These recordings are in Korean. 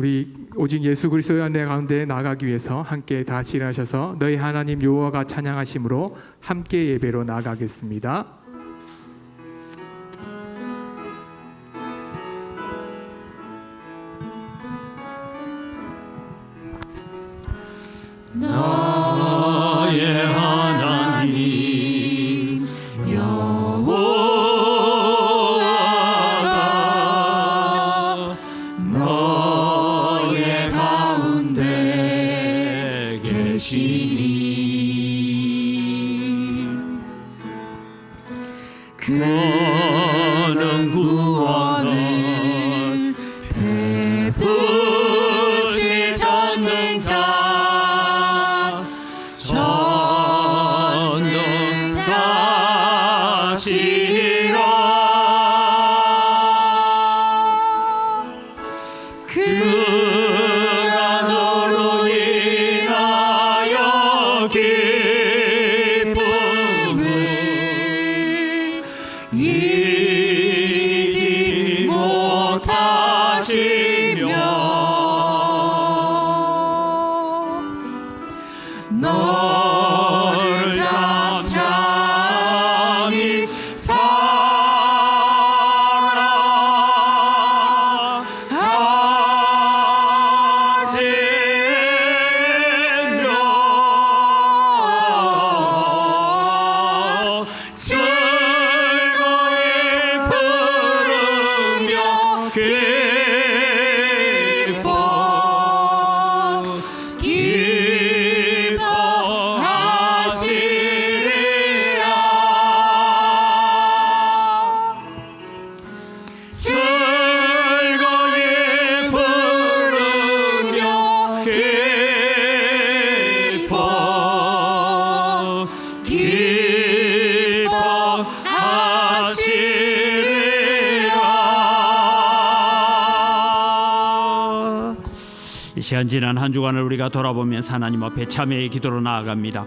우리 오직 예수 그리스도의 은혜 가운데 나아가기 위해서 함께 다 일어나셔서 너희 하나님 여호와가 찬양하심으로 함께 예배로 나아가겠습니다. 나의 하나님 여호와가 너의 가운데 계시니 그는 구원을 베푸실 전능자 그가 너로 인하여 기쁨을 잊지 못하시며 너를 잠잠히 이 시간 지난 한 주간을 우리가 돌아보면서 하나님 앞에 참회의 기도로 나아갑니다.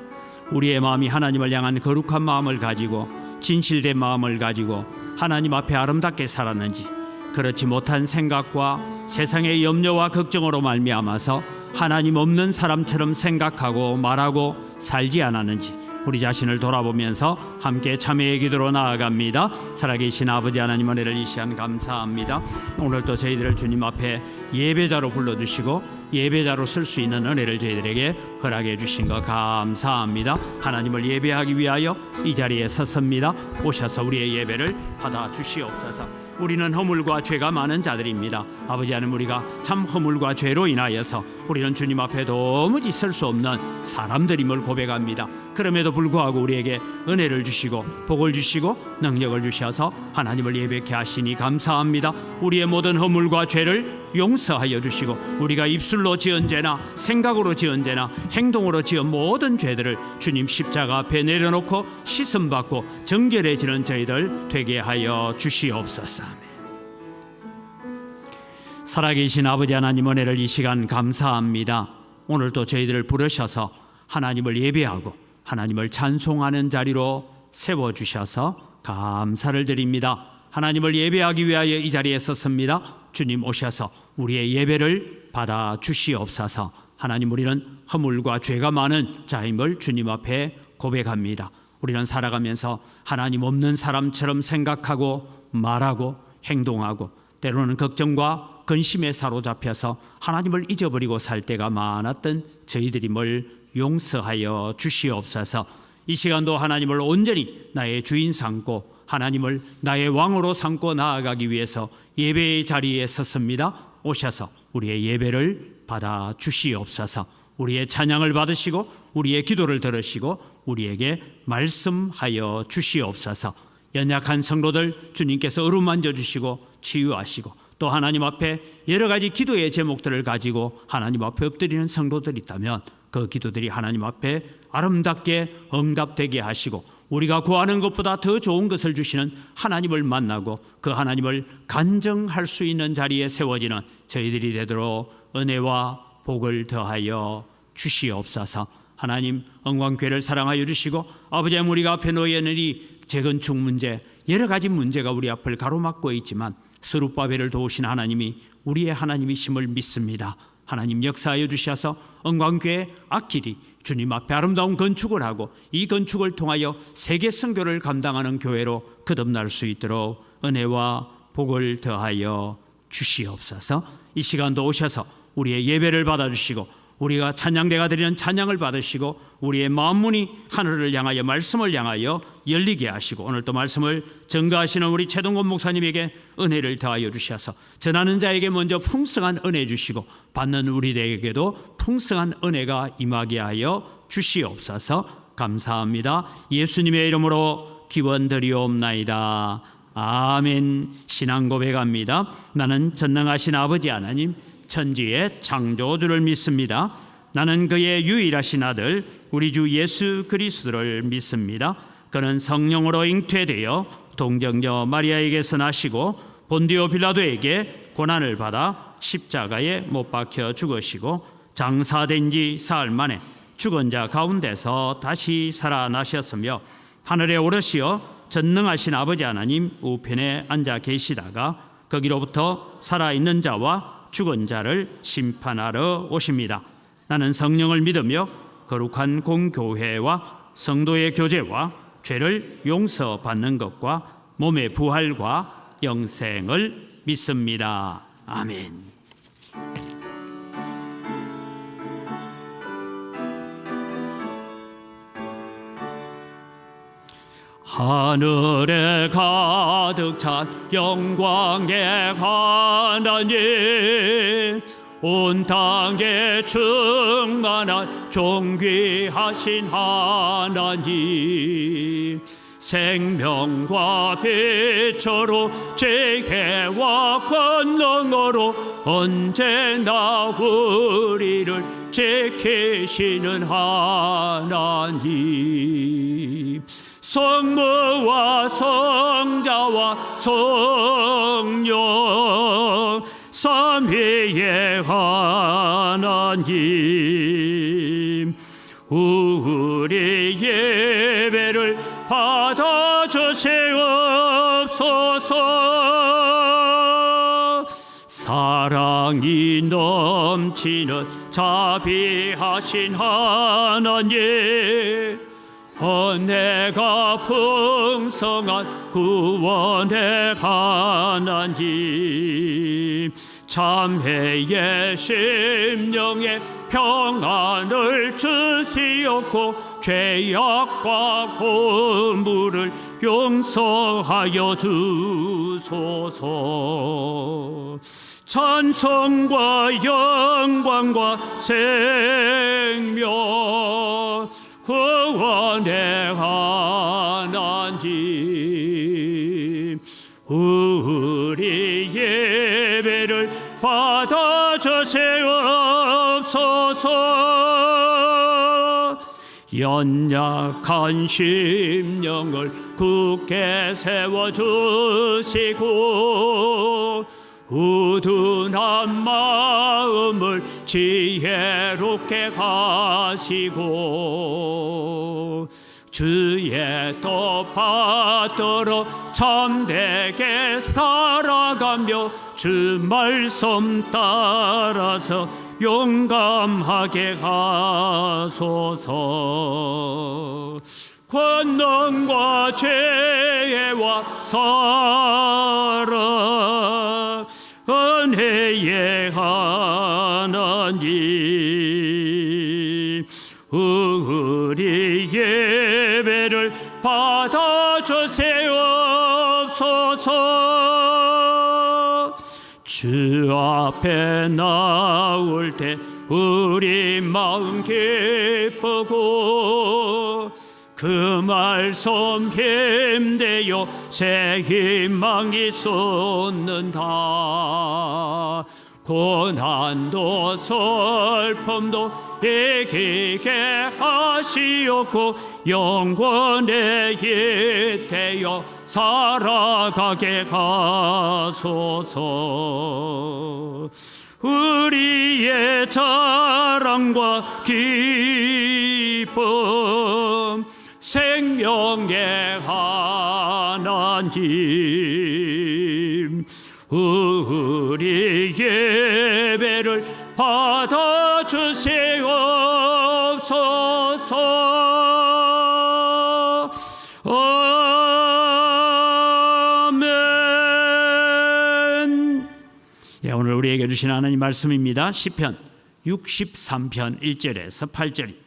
우리의 마음이 하나님을 향한 거룩한 마음을 가지고 진실된 마음을 가지고 하나님 앞에 아름답게 살았는지, 그렇지 못한 생각과 세상의 염려와 걱정으로 말미암아서 하나님 없는 사람처럼 생각하고 말하고 살지 않았는지 우리 자신을 돌아보면서 함께 참회의 기도로 나아갑니다. 살아계신 아버지 하나님, 은혜를 이 시간 감사합니다. 오늘도 저희들을 주님 앞에 예배자로 불러주시고 예배자로 쓸 수 있는 은혜를 저희들에게 허락해 주신 것 감사합니다. 하나님을 예배하기 위하여 이 자리에 섰습니다. 오셔서 우리의 예배를 받아 주시옵소서. 우리는 허물과 죄가 많은 자들입니다. 아버지 하나님, 우리가 참 허물과 죄로 인하여서 우리는 주님 앞에 도무지 설 수 없는 사람들임을 고백합니다. 그럼에도 불구하고 우리에게 은혜를 주시고 복을 주시고 능력을 주셔서 하나님을 예배케 하시니 감사합니다. 우리의 모든 허물과 죄를 용서하여 주시고 우리가 입술로 지은 죄나 생각으로 지은 죄나 행동으로 지은 모든 죄들을 주님 십자가 앞에 내려놓고 씻음받고 정결해지는 저희들 되게 하여 주시옵소서. 살아계신 아버지 하나님, 은혜를 이 시간 감사합니다. 오늘도 저희들을 부르셔서 하나님을 예배하고 하나님을 찬송하는 자리로 세워주셔서 감사를 드립니다. 하나님을 예배하기 위하여 이 자리에 섰습니다. 주님 오셔서 우리의 예배를 받아 주시옵소서. 하나님, 우리는 허물과 죄가 많은 자임을 주님 앞에 고백합니다. 우리는 살아가면서 하나님 없는 사람처럼 생각하고 말하고 행동하고 때로는 걱정과 근심에 사로잡혀서 하나님을 잊어버리고 살 때가 많았던 저희들임을 용서하여 주시옵소서. 이 시간도 하나님을 온전히 나의 주인 삼고 하나님을 나의 왕으로 삼고 나아가기 위해서 예배의 자리에 섰습니다. 오셔서 우리의 예배를 받아 주시옵소서. 우리의 찬양을 받으시고 우리의 기도를 들으시고 우리에게 말씀하여 주시옵소서. 연약한 성도들 주님께서 어루만져 주시고 치유하시고, 또 하나님 앞에 여러 가지 기도의 제목들을 가지고 하나님 앞에 엎드리는 성도들이 있다면 그 기도들이 하나님 앞에 아름답게 응답되게 하시고 우리가 구하는 것보다 더 좋은 것을 주시는 하나님을 만나고 그 하나님을 간증할 수 있는 자리에 세워지는 저희들이 되도록 은혜와 복을 더하여 주시옵소서. 하나님 영광교회를 사랑하여 주시고 아버지 하나님 우리가 앞에 놓여있는 재건축 문제 여러 가지 문제가 우리 앞을 가로막고 있지만 스룹바벨을 도우신 하나님이 우리의 하나님이심을 믿습니다. 하나님 역사하여 주셔서 영광교회 앞길이 주님 앞에 아름다운 건축을 하고 이 건축을 통하여 세계 선교를 감당하는 교회로 거듭날 수 있도록 은혜와 복을 더하여 주시옵소서. 이 시간도 오셔서 우리의 예배를 받아주시고 우리가 찬양대가 드리는 찬양을 받으시고 우리의 마음문이 하늘을 향하여 말씀을 향하여 열리게 하시고 오늘 또 말씀을 전가하시는 우리 최동건 목사님에게 은혜를 더하여 주셔서 전하는 자에게 먼저 풍성한 은혜 주시고 받는 우리들에게도 풍성한 은혜가 임하게 하여 주시옵소서. 감사합니다. 예수님의 이름으로 기원드리옵나이다. 아멘. 신앙 고백합니다. 나는 전능하신 아버지 하나님 천지의 창조주를 믿습니다. 나는 그의 유일하신 아들 우리 주 예수 그리스도를 믿습니다. 그는 성령으로 잉태되어 동정녀 마리아에게서 나시고 본디오 빌라도에게 고난을 받아 십자가에 못 박혀 죽으시고 장사된 지 사흘 만에 죽은 자 가운데서 다시 살아나셨으며 하늘에 오르시어 전능하신 아버지 하나님 우편에 앉아 계시다가 거기로부터 살아있는 자와 죽은 자를 심판하러 오십니다. 나는 성령을 믿으며 거룩한 공교회와 성도의 교제와 죄를 용서받는 것과 몸의 부활과 영생을 믿습니다. 아멘. 하늘에 가득 찬 영광의 하나님 온 땅에 충만한 존귀하신 하나님 생명과 빛으로 지혜와 권능으로 언제나 우리를 지키시는 하나님 성부와 성자와 성령 삼위의 하나님 우리 예배를 받아주시옵소서. 사랑이 넘치는 자비하신 하나님 은혜가 풍성한 구원의 하나님 참회의 심령에 평안을 주시옵고 죄악과 허물을 용서하여 주소서. 찬송과 영광과 생명 구원의 하나님 우리 예배를 받아주시옵소서. 연약한 심령을 굳게 세워주시고 우둔한 마음을 지혜롭게 하시고 주의 뜻 받들어 참되게 살아가며 주 말씀 따라서 용감하게 하소서. 권능과 지혜와 사랑 은혜의 하나님 우리 예배를 받아주시옵소서. 주 앞에 나올 때 우리 마음 기쁘고 그 말씀 힘되어 새 희망이 솟는다. 고난도 슬픔도 이기게 하시옵고 영원에 잇대어 살아가게 하소서. 우리의 자랑과 기쁨 기쁨 생명의 하나님 우리 예배를 받아주시옵소서. 아멘. 예, 오늘 우리에게 주신 하나님 말씀입니다. 시편 63편 1절에서 8절입니다.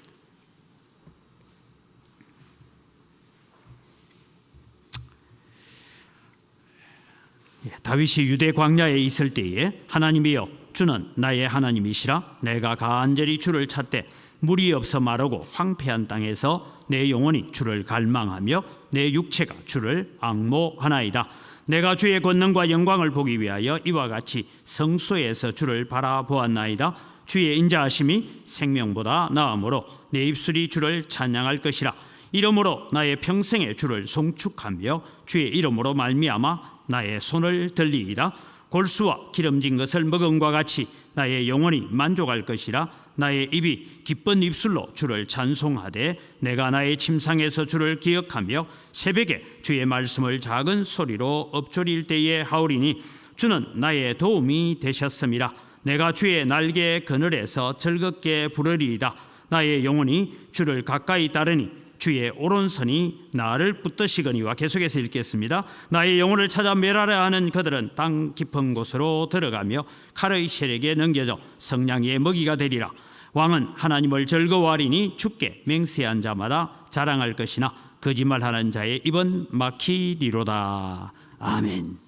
다윗이 유대 광야에 있을 때에 하나님이여 주는 나의 하나님이시라. 내가 간절히 주를 찾되 물이 없어 마르고 황폐한 땅에서 내 영혼이 주를 갈망하며 내 육체가 주를 앙모하나이다. 내가 주의 권능과 영광을 보기 위하여 이와 같이 성소에서 주를 바라보았나이다. 주의 인자하심이 생명보다 나으므로 내 입술이 주를 찬양할 것이라. 이러므로 나의 평생에 주를 송축하며 주의 이름으로 말미암아 나의 손을 들리이다. 골수와 기름진 것을 먹음과 같이 나의 영혼이 만족할 것이라. 나의 입이 기쁜 입술로 주를 찬송하되 내가 나의 침상에서 주를 기억하며 새벽에 주의 말씀을 작은 소리로 엎조릴 때에 하오리니 주는 나의 도움이 되셨음이라. 내가 주의 날개 그늘에서 즐겁게 부르리이다. 나의 영혼이 주를 가까이 따르니 주의 오른손이 나를 붙드시거니와. 계속해서 읽겠습니다. 나의 영혼을 찾아 멸하려 하는 그들은 땅 깊은 곳으로 들어가며 칼의 세력에 넘겨져 성냥의 먹이가 되리라. 왕은 하나님을 즐거워하리니 주께 맹세한 자마다 자랑할 것이나 거짓말하는 자의 입은 막히리로다. 아멘.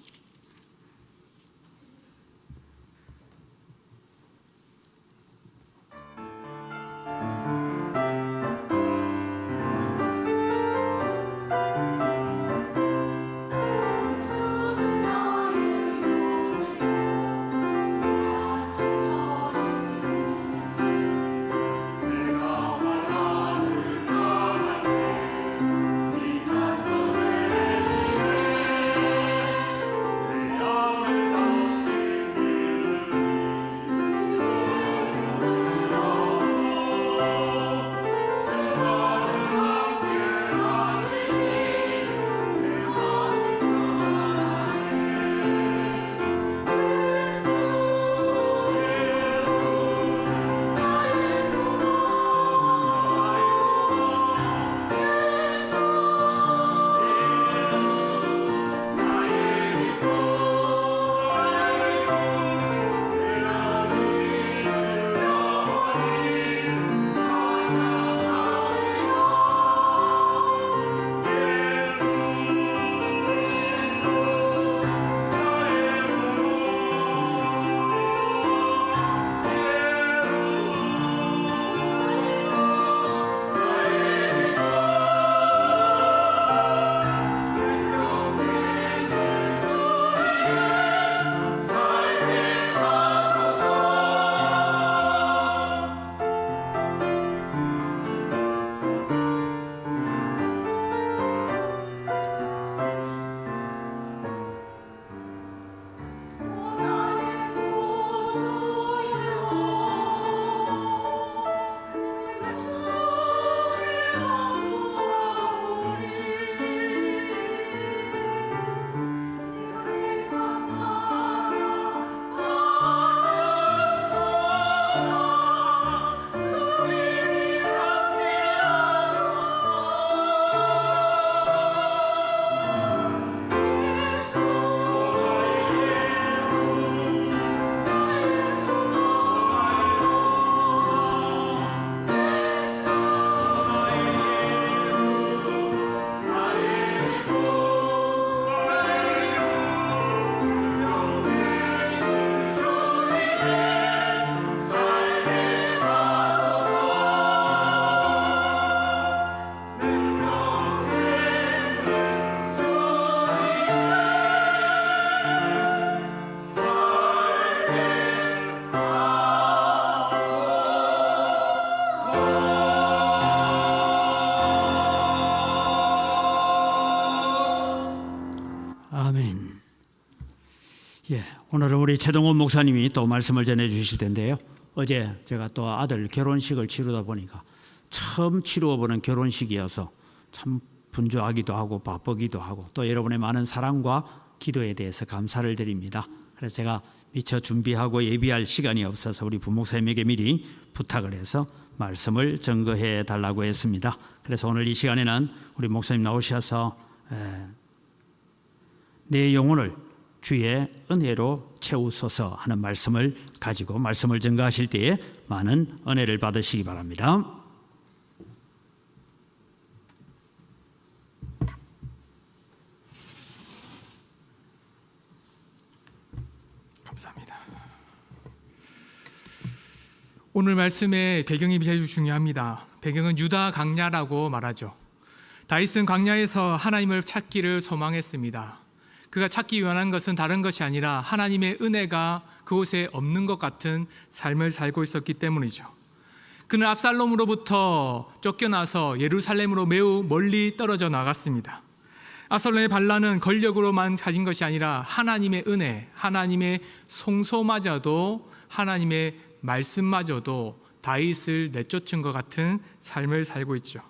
오늘은 우리 최동원 목사님이 또 말씀을 전해 주실 텐데요. 어제 제가 또 아들 결혼식을 치르다 보니까 처음 치루어보는 결혼식이어서 참 분주하기도 하고 바쁘기도 하고 또 여러분의 많은 사랑과 기도에 대해서 감사를 드립니다. 그래서 제가 미처 준비하고 예비할 시간이 없어서 우리 부목사님에게 미리 부탁을 해서 말씀을 증거해 달라고 했습니다. 그래서 오늘 이 시간에는 우리 목사님 나오셔서 내 영혼을 주의 은혜로 채우소서 하는 말씀을 가지고 말씀을 증거하실 때에 많은 은혜를 받으시기 바랍니다. 감사합니다. 오늘 말씀의 배경이 매우 중요합니다. 배경은 유다 광야라고 말하죠. 다윗은 광야에서 하나님을 찾기를 소망했습니다. 그가 찾기 원한 것은 다른 것이 아니라 하나님의 은혜가 그곳에 없는 것 같은 삶을 살고 있었기 때문이죠. 그는 압살롬으로부터 쫓겨나서 예루살렘으로 매우 멀리 떨어져 나갔습니다. 압살롬의 반란은 권력으로만 가진 것이 아니라 하나님의 은혜, 하나님의 송소마저도, 하나님의 말씀마저도 다윗을 내쫓은 것 같은 삶을 살고 있죠.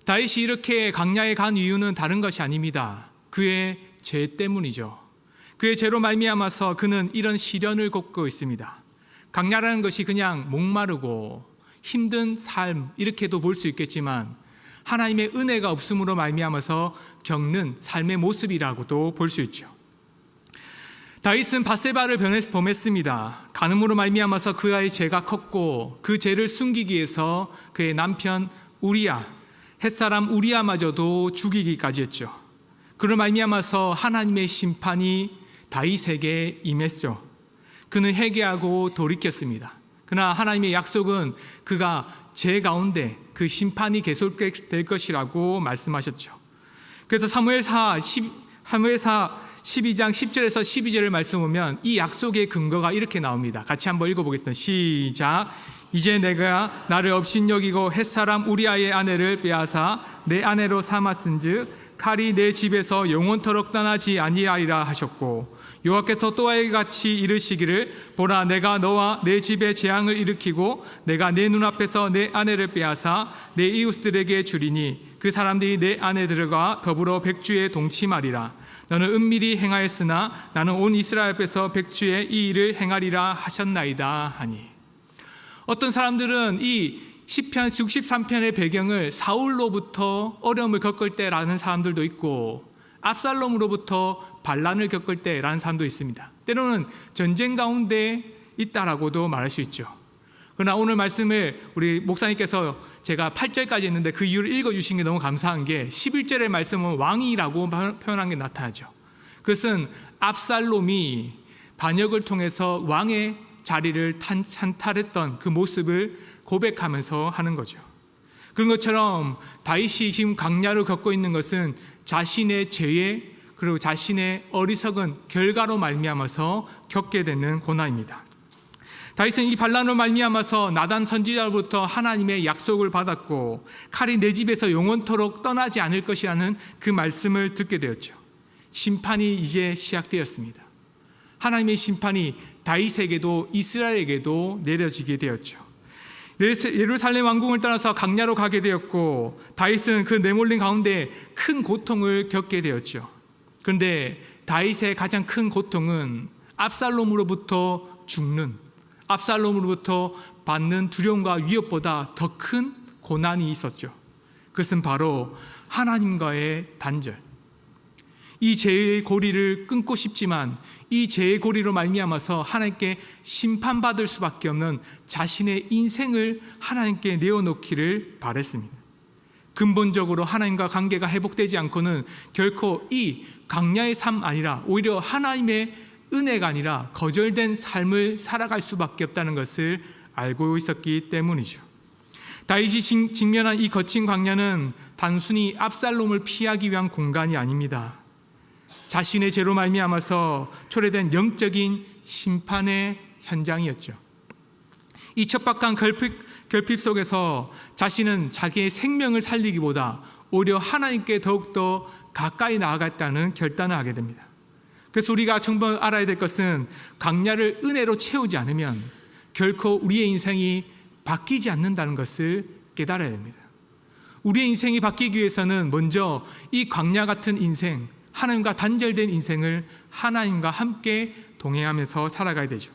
다윗이 이렇게 광야에 간 이유는 다른 것이 아닙니다. 그의 죄 때문이죠. 그의 죄로 말미암아서 그는 이런 시련을 겪고 있습니다. 광야라는 것이 그냥 목마르고 힘든 삶 이렇게도 볼 수 있겠지만 하나님의 은혜가 없음으로 말미암아서 겪는 삶의 모습이라고도 볼 수 있죠. 다윗은 밧세바를 범했습니다. 간음으로 말미암아서 그의 죄가 컸고 그 죄를 숨기기 위해서 그의 남편 우리야, 햇사람 우리야마저도 죽이기까지 했죠. 그로 말미암아서 하나님의 심판이 다윗에게 임했죠. 그는 회개하고 돌이켰습니다. 그러나 하나님의 약속은 그가 죄 가운데 그 심판이 계속될 것이라고 말씀하셨죠. 그래서 사무엘사 12장 10절에서 12절을 말씀 보면 이 약속의 근거가 이렇게 나옵니다. 같이 한번 읽어보겠습니다. 시작. 이제 내가 나를 업신여기고 햇사람 우리아의 아내를 빼앗아 내 아내로 삼았은즉 칼이 내 집에서 영원토록 떠나지 아니하리라 하셨고 여호와께서 또한 같이 이르시기를 보라 내가 너와 내 집에 재앙을 일으키고 내가 내 눈앞에서 내 아내를 빼앗아 내 이웃들에게 주리니 그 사람들이 내 아내들과 더불어 백주에 동침하리라. 너는 은밀히 행하였으나 나는 온 이스라엘 앞에서 백주에 이 일을 행하리라 하셨나이다 하니. 어떤 사람들은 이 시편 63편의 배경을 사울로부터 어려움을 겪을 때라는 사람들도 있고 압살롬으로부터 반란을 겪을 때라는 사람도 있습니다. 때로는 전쟁 가운데 있다라고도 말할 수 있죠. 그러나 오늘 말씀을 우리 목사님께서 제가 8절까지 했는데 그 이유를 읽어주신 게 너무 감사한 게 11절의 말씀은 왕이라고 표현한 게 나타나죠. 그것은 압살롬이 반역을 통해서 왕의 자리를 찬탈했던 그 모습을 고백하면서 하는 거죠. 그런 것처럼 다윗이 지금 광야를 겪고 있는 것은 자신의 죄에 그리고 자신의 어리석은 결과로 말미암아서 겪게 되는 고난입니다. 다윗은 이 반란으로 말미암아서 나단 선지자로부터 하나님의 약속을 받았고 칼이 내 집에서 영원토록 떠나지 않을 것이라는 그 말씀을 듣게 되었죠. 심판이 이제 시작되었습니다. 하나님의 심판이 다윗에게도 이스라엘에게도 내려지게 되었죠. 예루살렘 왕궁을 떠나서 광야로 가게 되었고 다윗은 그 내몰린 가운데 큰 고통을 겪게 되었죠. 그런데 다윗의 가장 큰 고통은 압살롬으로부터 죽는, 압살롬으로부터 받는 두려움과 위협보다 더 큰 고난이 있었죠. 그것은 바로 하나님과의 단절. 이 죄의 고리를 끊고 싶지만 이 죄의 고리로 말미암아서 하나님께 심판받을 수밖에 없는 자신의 인생을 하나님께 내어놓기를 바랬습니다. 근본적으로 하나님과 관계가 회복되지 않고는 결코 이 광야의 삶 아니라 오히려 하나님의 은혜가 아니라 거절된 삶을 살아갈 수밖에 없다는 것을 알고 있었기 때문이죠. 다윗이 직면한 이 거친 광야는 단순히 압살롬을 피하기 위한 공간이 아닙니다. 자신의 죄로 말미암아서 초래된 영적인 심판의 현장이었죠. 이 척박한 결핍 속에서 자신은 자기의 생명을 살리기보다 오히려 하나님께 더욱더 가까이 나아갔다는 결단을 하게 됩니다. 그래서 우리가 정말 알아야 될 것은 광야를 은혜로 채우지 않으면 결코 우리의 인생이 바뀌지 않는다는 것을 깨달아야 됩니다. 우리의 인생이 바뀌기 위해서는 먼저 이 광야 같은 인생, 하나님과 단절된 인생을 하나님과 함께 동행하면서 살아가야 되죠.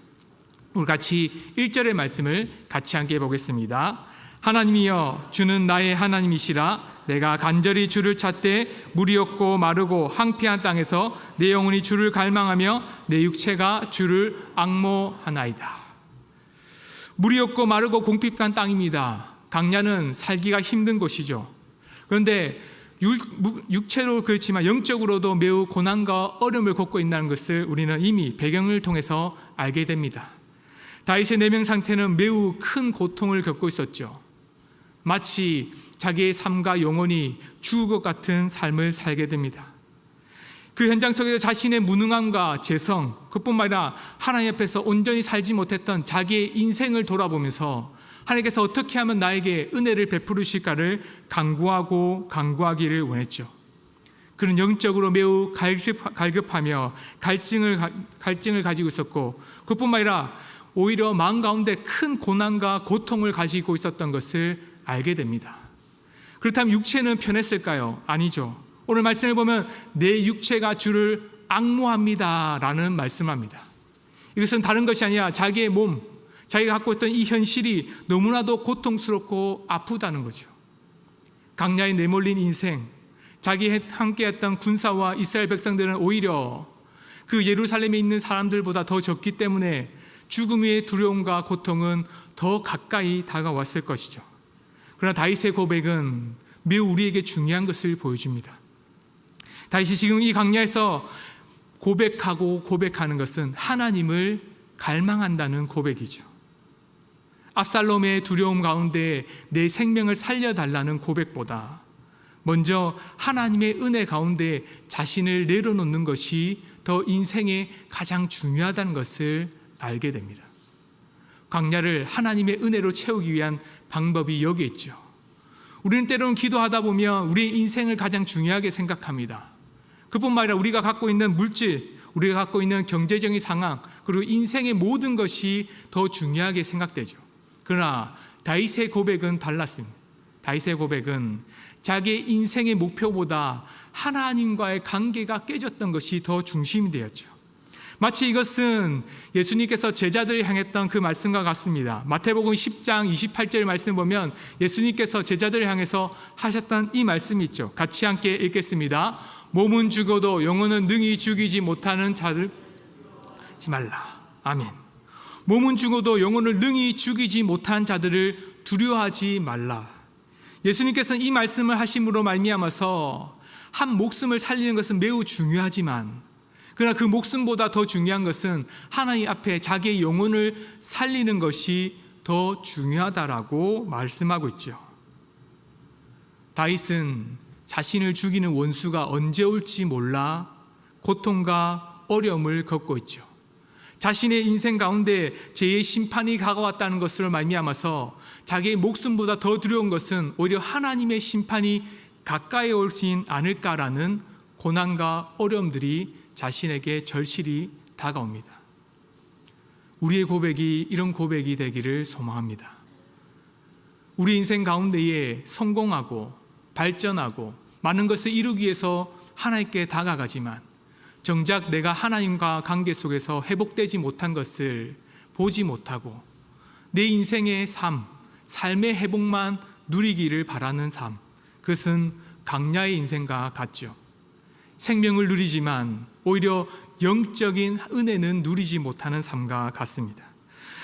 우리 같이 1절의 말씀을 같이 함께 보겠습니다. 하나님이여 주는 나의 하나님이시라. 내가 간절히 주를 찾되 물이 없고 마르고 황폐한 땅에서 내 영혼이 주를 갈망하며 내 육체가 주를 앙모하나이다. 물이 없고 마르고 공핍한 땅입니다. 광야는 살기가 힘든 곳이죠. 그런데 육체로 그렇지만 영적으로도 매우 고난과 어려움을 겪고 있다는 것을 우리는 이미 배경을 통해서 알게 됩니다. 다윗의 내면 상태는 매우 큰 고통을 겪고 있었죠. 마치 자기의 삶과 영혼이 죽을 것 같은 삶을 살게 됩니다. 그 현장 속에서 자신의 무능함과 재성, 그뿐만 아니라 하나님 앞에서 온전히 살지 못했던 자기의 인생을 돌아보면서 하나님께서 어떻게 하면 나에게 은혜를 베푸실까를 간구하기를 원했죠. 그는 영적으로 매우 갈급하며 갈증을 가지고 있었고, 그뿐만 아니라 오히려 마음 가운데 큰 고난과 고통을 가지고 있었던 것을 알게 됩니다. 그렇다면 육체는 편했을까요? 아니죠. 오늘 말씀을 보면 내 육체가 주를 앙모합니다 라는 말씀을 합니다. 이것은 다른 것이 아니라 자기의 몸, 자기가 갖고 있던 이 현실이 너무나도 고통스럽고 아프다는 거죠. 광야에 내몰린 인생, 자기 함께했던 군사와 이스라엘 백성들은 오히려 그 예루살렘에 있는 사람들보다 더 적기 때문에 죽음의 두려움과 고통은 더 가까이 다가왔을 것이죠. 그러나 다윗의 고백은 매우 우리에게 중요한 것을 보여줍니다. 다윗이 지금 이 광야에서 고백하는 것은 하나님을 갈망한다는 고백이죠. 압살롬의 두려움 가운데 내 생명을 살려달라는 고백보다 먼저 하나님의 은혜 가운데 자신을 내려놓는 것이 더 인생에 가장 중요하다는 것을 알게 됩니다. 광야를 하나님의 은혜로 채우기 위한 방법이 여기 있죠. 우리는 때로는 기도하다 보면 우리의 인생을 가장 중요하게 생각합니다. 그뿐만 아니라 우리가 갖고 있는 물질, 우리가 갖고 있는 경제적인 상황, 그리고 인생의 모든 것이 더 중요하게 생각되죠. 그러나 다윗의 고백은 달랐습니다. 다윗의 고백은 자기의 인생의 목표보다 하나님과의 관계가 깨졌던 것이 더 중심이 되었죠. 마치 이것은 예수님께서 제자들을 향했던 그 말씀과 같습니다. 마태복음 10장 28절 말씀 보면 예수님께서 제자들을 향해서 하셨던 이 말씀이 있죠. 같이 함께 읽겠습니다. 몸은 죽어도 영혼은 능히 죽이지 못하는 자들 하지 말라. 아멘. 몸은 죽어도 영혼을 능히 죽이지 못한 자들을 두려워하지 말라. 예수님께서는 이 말씀을 하심으로 말미암아서 한 목숨을 살리는 것은 매우 중요하지만, 그러나 그 목숨보다 더 중요한 것은 하나님 앞에 자기의 영혼을 살리는 것이 더 중요하다라고 말씀하고 있죠. 다윗은 자신을 죽이는 원수가 언제 올지 몰라 고통과 어려움을 겪고 있죠. 자신의 인생 가운데 죄의 심판이 다가왔다는 것으로 말미암아서 자기의 목숨보다 더 두려운 것은 오히려 하나님의 심판이 가까이 오진 않을까라는 고난과 어려움들이 자신에게 절실히 다가옵니다. 우리의 고백이 이런 고백이 되기를 소망합니다. 우리 인생 가운데에 성공하고 발전하고 많은 것을 이루기 위해서 하나님께 다가가지만 정작 내가 하나님과 관계 속에서 회복되지 못한 것을 보지 못하고 내 인생의 삶의 회복만 누리기를 바라는 삶, 그것은 광야의 인생과 같죠. 생명을 누리지만 오히려 영적인 은혜는 누리지 못하는 삶과 같습니다.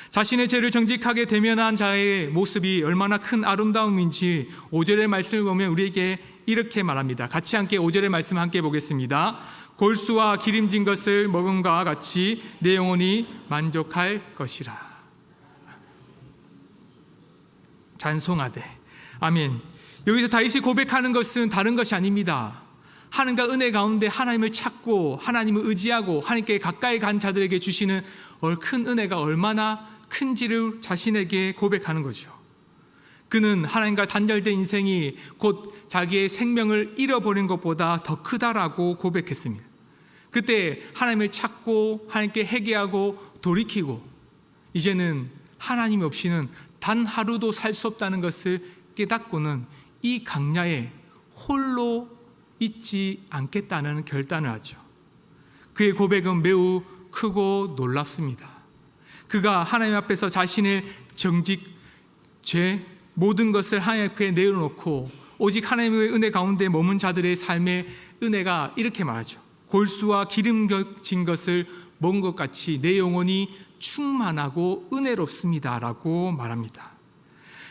자신의 죄를 정직하게 대면한 자의 모습이 얼마나 큰 아름다움인지 5절의 말씀을 보면 우리에게 이렇게 말합니다. 같이 함께 5절의 말씀 함께 보겠습니다. 골수와 기름진 것을 먹음과 같이 내 영혼이 만족할 것이라. 찬송하되. 아멘. 여기서 다윗이 고백하는 것은 다른 것이 아닙니다. 하나님과 은혜 가운데 하나님을 찾고 하나님을 의지하고 하나님께 가까이 간 자들에게 주시는 큰 은혜가 얼마나 큰지를 자신에게 고백하는 거죠. 그는 하나님과 단절된 인생이 곧 자기의 생명을 잃어버린 것보다 더 크다라고 고백했습니다. 그때 하나님을 찾고 하나님께 회개하고 돌이키고 이제는 하나님 없이는 단 하루도 살 수 없다는 것을 깨닫고는 이 강야에 홀로 있지 않겠다는 결단을 하죠. 그의 고백은 매우 크고 놀랍습니다. 그가 하나님 앞에서 자신의 정직, 죄, 모든 것을 하나님 앞에 내어놓고 오직 하나님의 은혜 가운데 머문 자들의 삶의 은혜가 이렇게 말하죠. 골수와 기름 진 것을 먹은 것 같이 내 영혼이 충만하고 은혜롭습니다 라고 말합니다.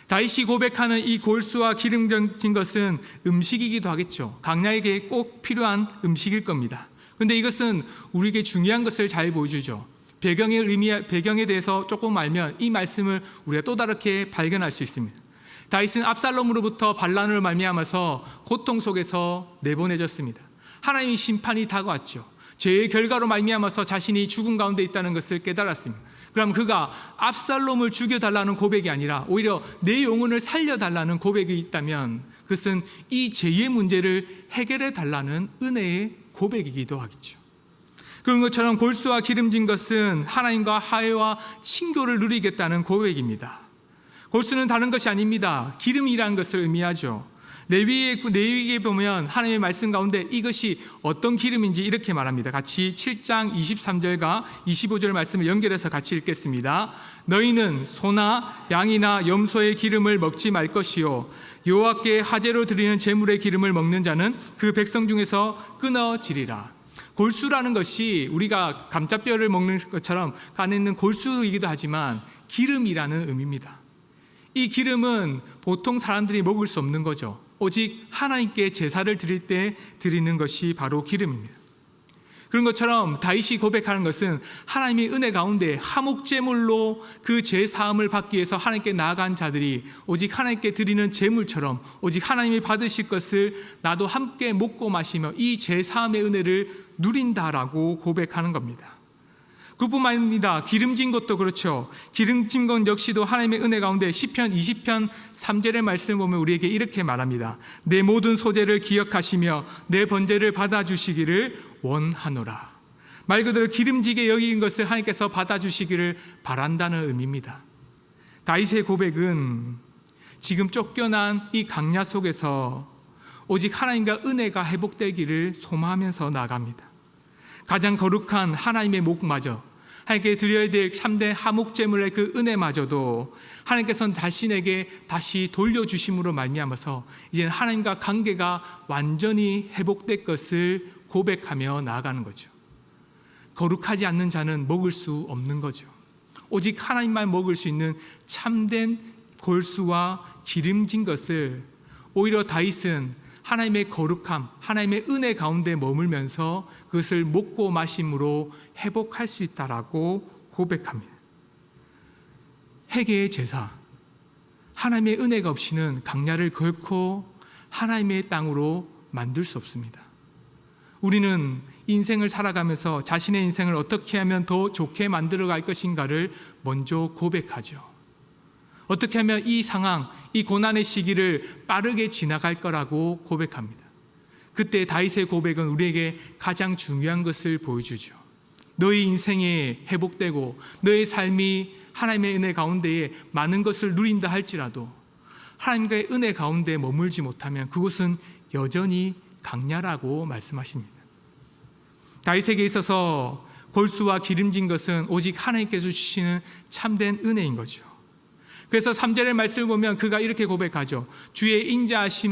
다윗이 고백하는 이 골수와 기름 진 것은 음식이기도 하겠죠. 강야에게 꼭 필요한 음식일 겁니다. 그런데 이것은 우리에게 중요한 것을 잘 보여주죠. 배경에 대해서 조금 알면 이 말씀을 우리가 또 다르게 발견할 수 있습니다. 다윗은 압살롬으로부터 반란으로 말미암아서 고통 속에서 내보내졌습니다. 하나님의 심판이 다가왔죠. 죄의 결과로 말미암아서 자신이 죽음 가운데 있다는 것을 깨달았습니다. 그럼 그가 압살롬을 죽여달라는 고백이 아니라 오히려 내 영혼을 살려달라는 고백이 있다면 그것은 이 죄의 문제를 해결해 달라는 은혜의 고백이기도 하겠죠. 그런 것처럼 골수와 기름진 것은 하나님과 화해와 친교를 누리겠다는 고백입니다. 골수는 다른 것이 아닙니다. 기름이라는 것을 의미하죠. 레위기에 보면 하나님의 말씀 가운데 이것이 어떤 기름인지 이렇게 말합니다. 같이 7장 23절과 25절 말씀을 연결해서 같이 읽겠습니다. 너희는 소나 양이나 염소의 기름을 먹지 말 것이요 여호와께 화제로 드리는 제물의 기름을 먹는 자는 그 백성 중에서 끊어지리라. 골수라는 것이 우리가 감자뼈를 먹는 것처럼 안에 있는 골수이기도 하지만 기름이라는 의미입니다. 이 기름은 보통 사람들이 먹을 수 없는 거죠. 오직 하나님께 제사를 드릴 때 드리는 것이 바로 기름입니다. 그런 것처럼 다윗이 고백하는 것은 하나님의 은혜 가운데 화목제물로 그 죄사함을 받기 위해서 하나님께 나아간 자들이 오직 하나님께 드리는 제물처럼 오직 하나님이 받으실 것을 나도 함께 먹고 마시며 이 죄사함의 은혜를 누린다라고 고백하는 겁니다. 그뿐만 아닙니다. 기름진 것도 그렇죠. 기름진 것 역시도 하나님의 은혜 가운데 시편 20편 3절의 말씀을 보면 우리에게 이렇게 말합니다. 내 모든 소재를 기억하시며 내 번제를 받아주시기를 원하노라. 말 그대로 기름지게 여긴 것을 하나님께서 받아주시기를 바란다는 의미입니다. 다윗의 고백은 지금 쫓겨난 이 강야 속에서 오직 하나님과 은혜가 회복되기를 소망하면서 나아갑니다. 가장 거룩한 하나님의 목마저 하나님께 드려야 될 참된 화목제물의 그 은혜마저도 하나님께서는 자신에게 다시 돌려주심으로 말미암아서 이제 하나님과 관계가 완전히 회복될 것을 고백하며 나아가는 거죠. 거룩하지 않는 자는 먹을 수 없는 거죠. 오직 하나님만 먹을 수 있는 참된 골수와 기름진 것을 오히려 다윗은 하나님의 거룩함, 하나님의 은혜 가운데 머물면서 그것을 먹고 마심으로 회복할 수 있다라고 고백합니다. 회개의 제사, 하나님의 은혜가 없이는 강야를 결코 하나님의 땅으로 만들 수 없습니다. 우리는 인생을 살아가면서 자신의 인생을 어떻게 하면 더 좋게 만들어갈 것인가를 먼저 고백하죠. 어떻게 하면 이 상황, 이 고난의 시기를 빠르게 지나갈 거라고 고백합니다. 그때 다윗의 고백은 우리에게 가장 중요한 것을 보여주죠. 너의 인생에 회복되고 너의 삶이 하나님의 은혜 가운데에 많은 것을 누린다 할지라도 하나님과의 은혜 가운데 머물지 못하면 그곳은 여전히 강야라고 말씀하십니다. 다윗에게 있어서 골수와 기름진 것은 오직 하나님께서 주시는 참된 은혜인 거죠. 그래서 3절의 말씀을 보면 그가 이렇게 고백하죠. 주의 인자하심이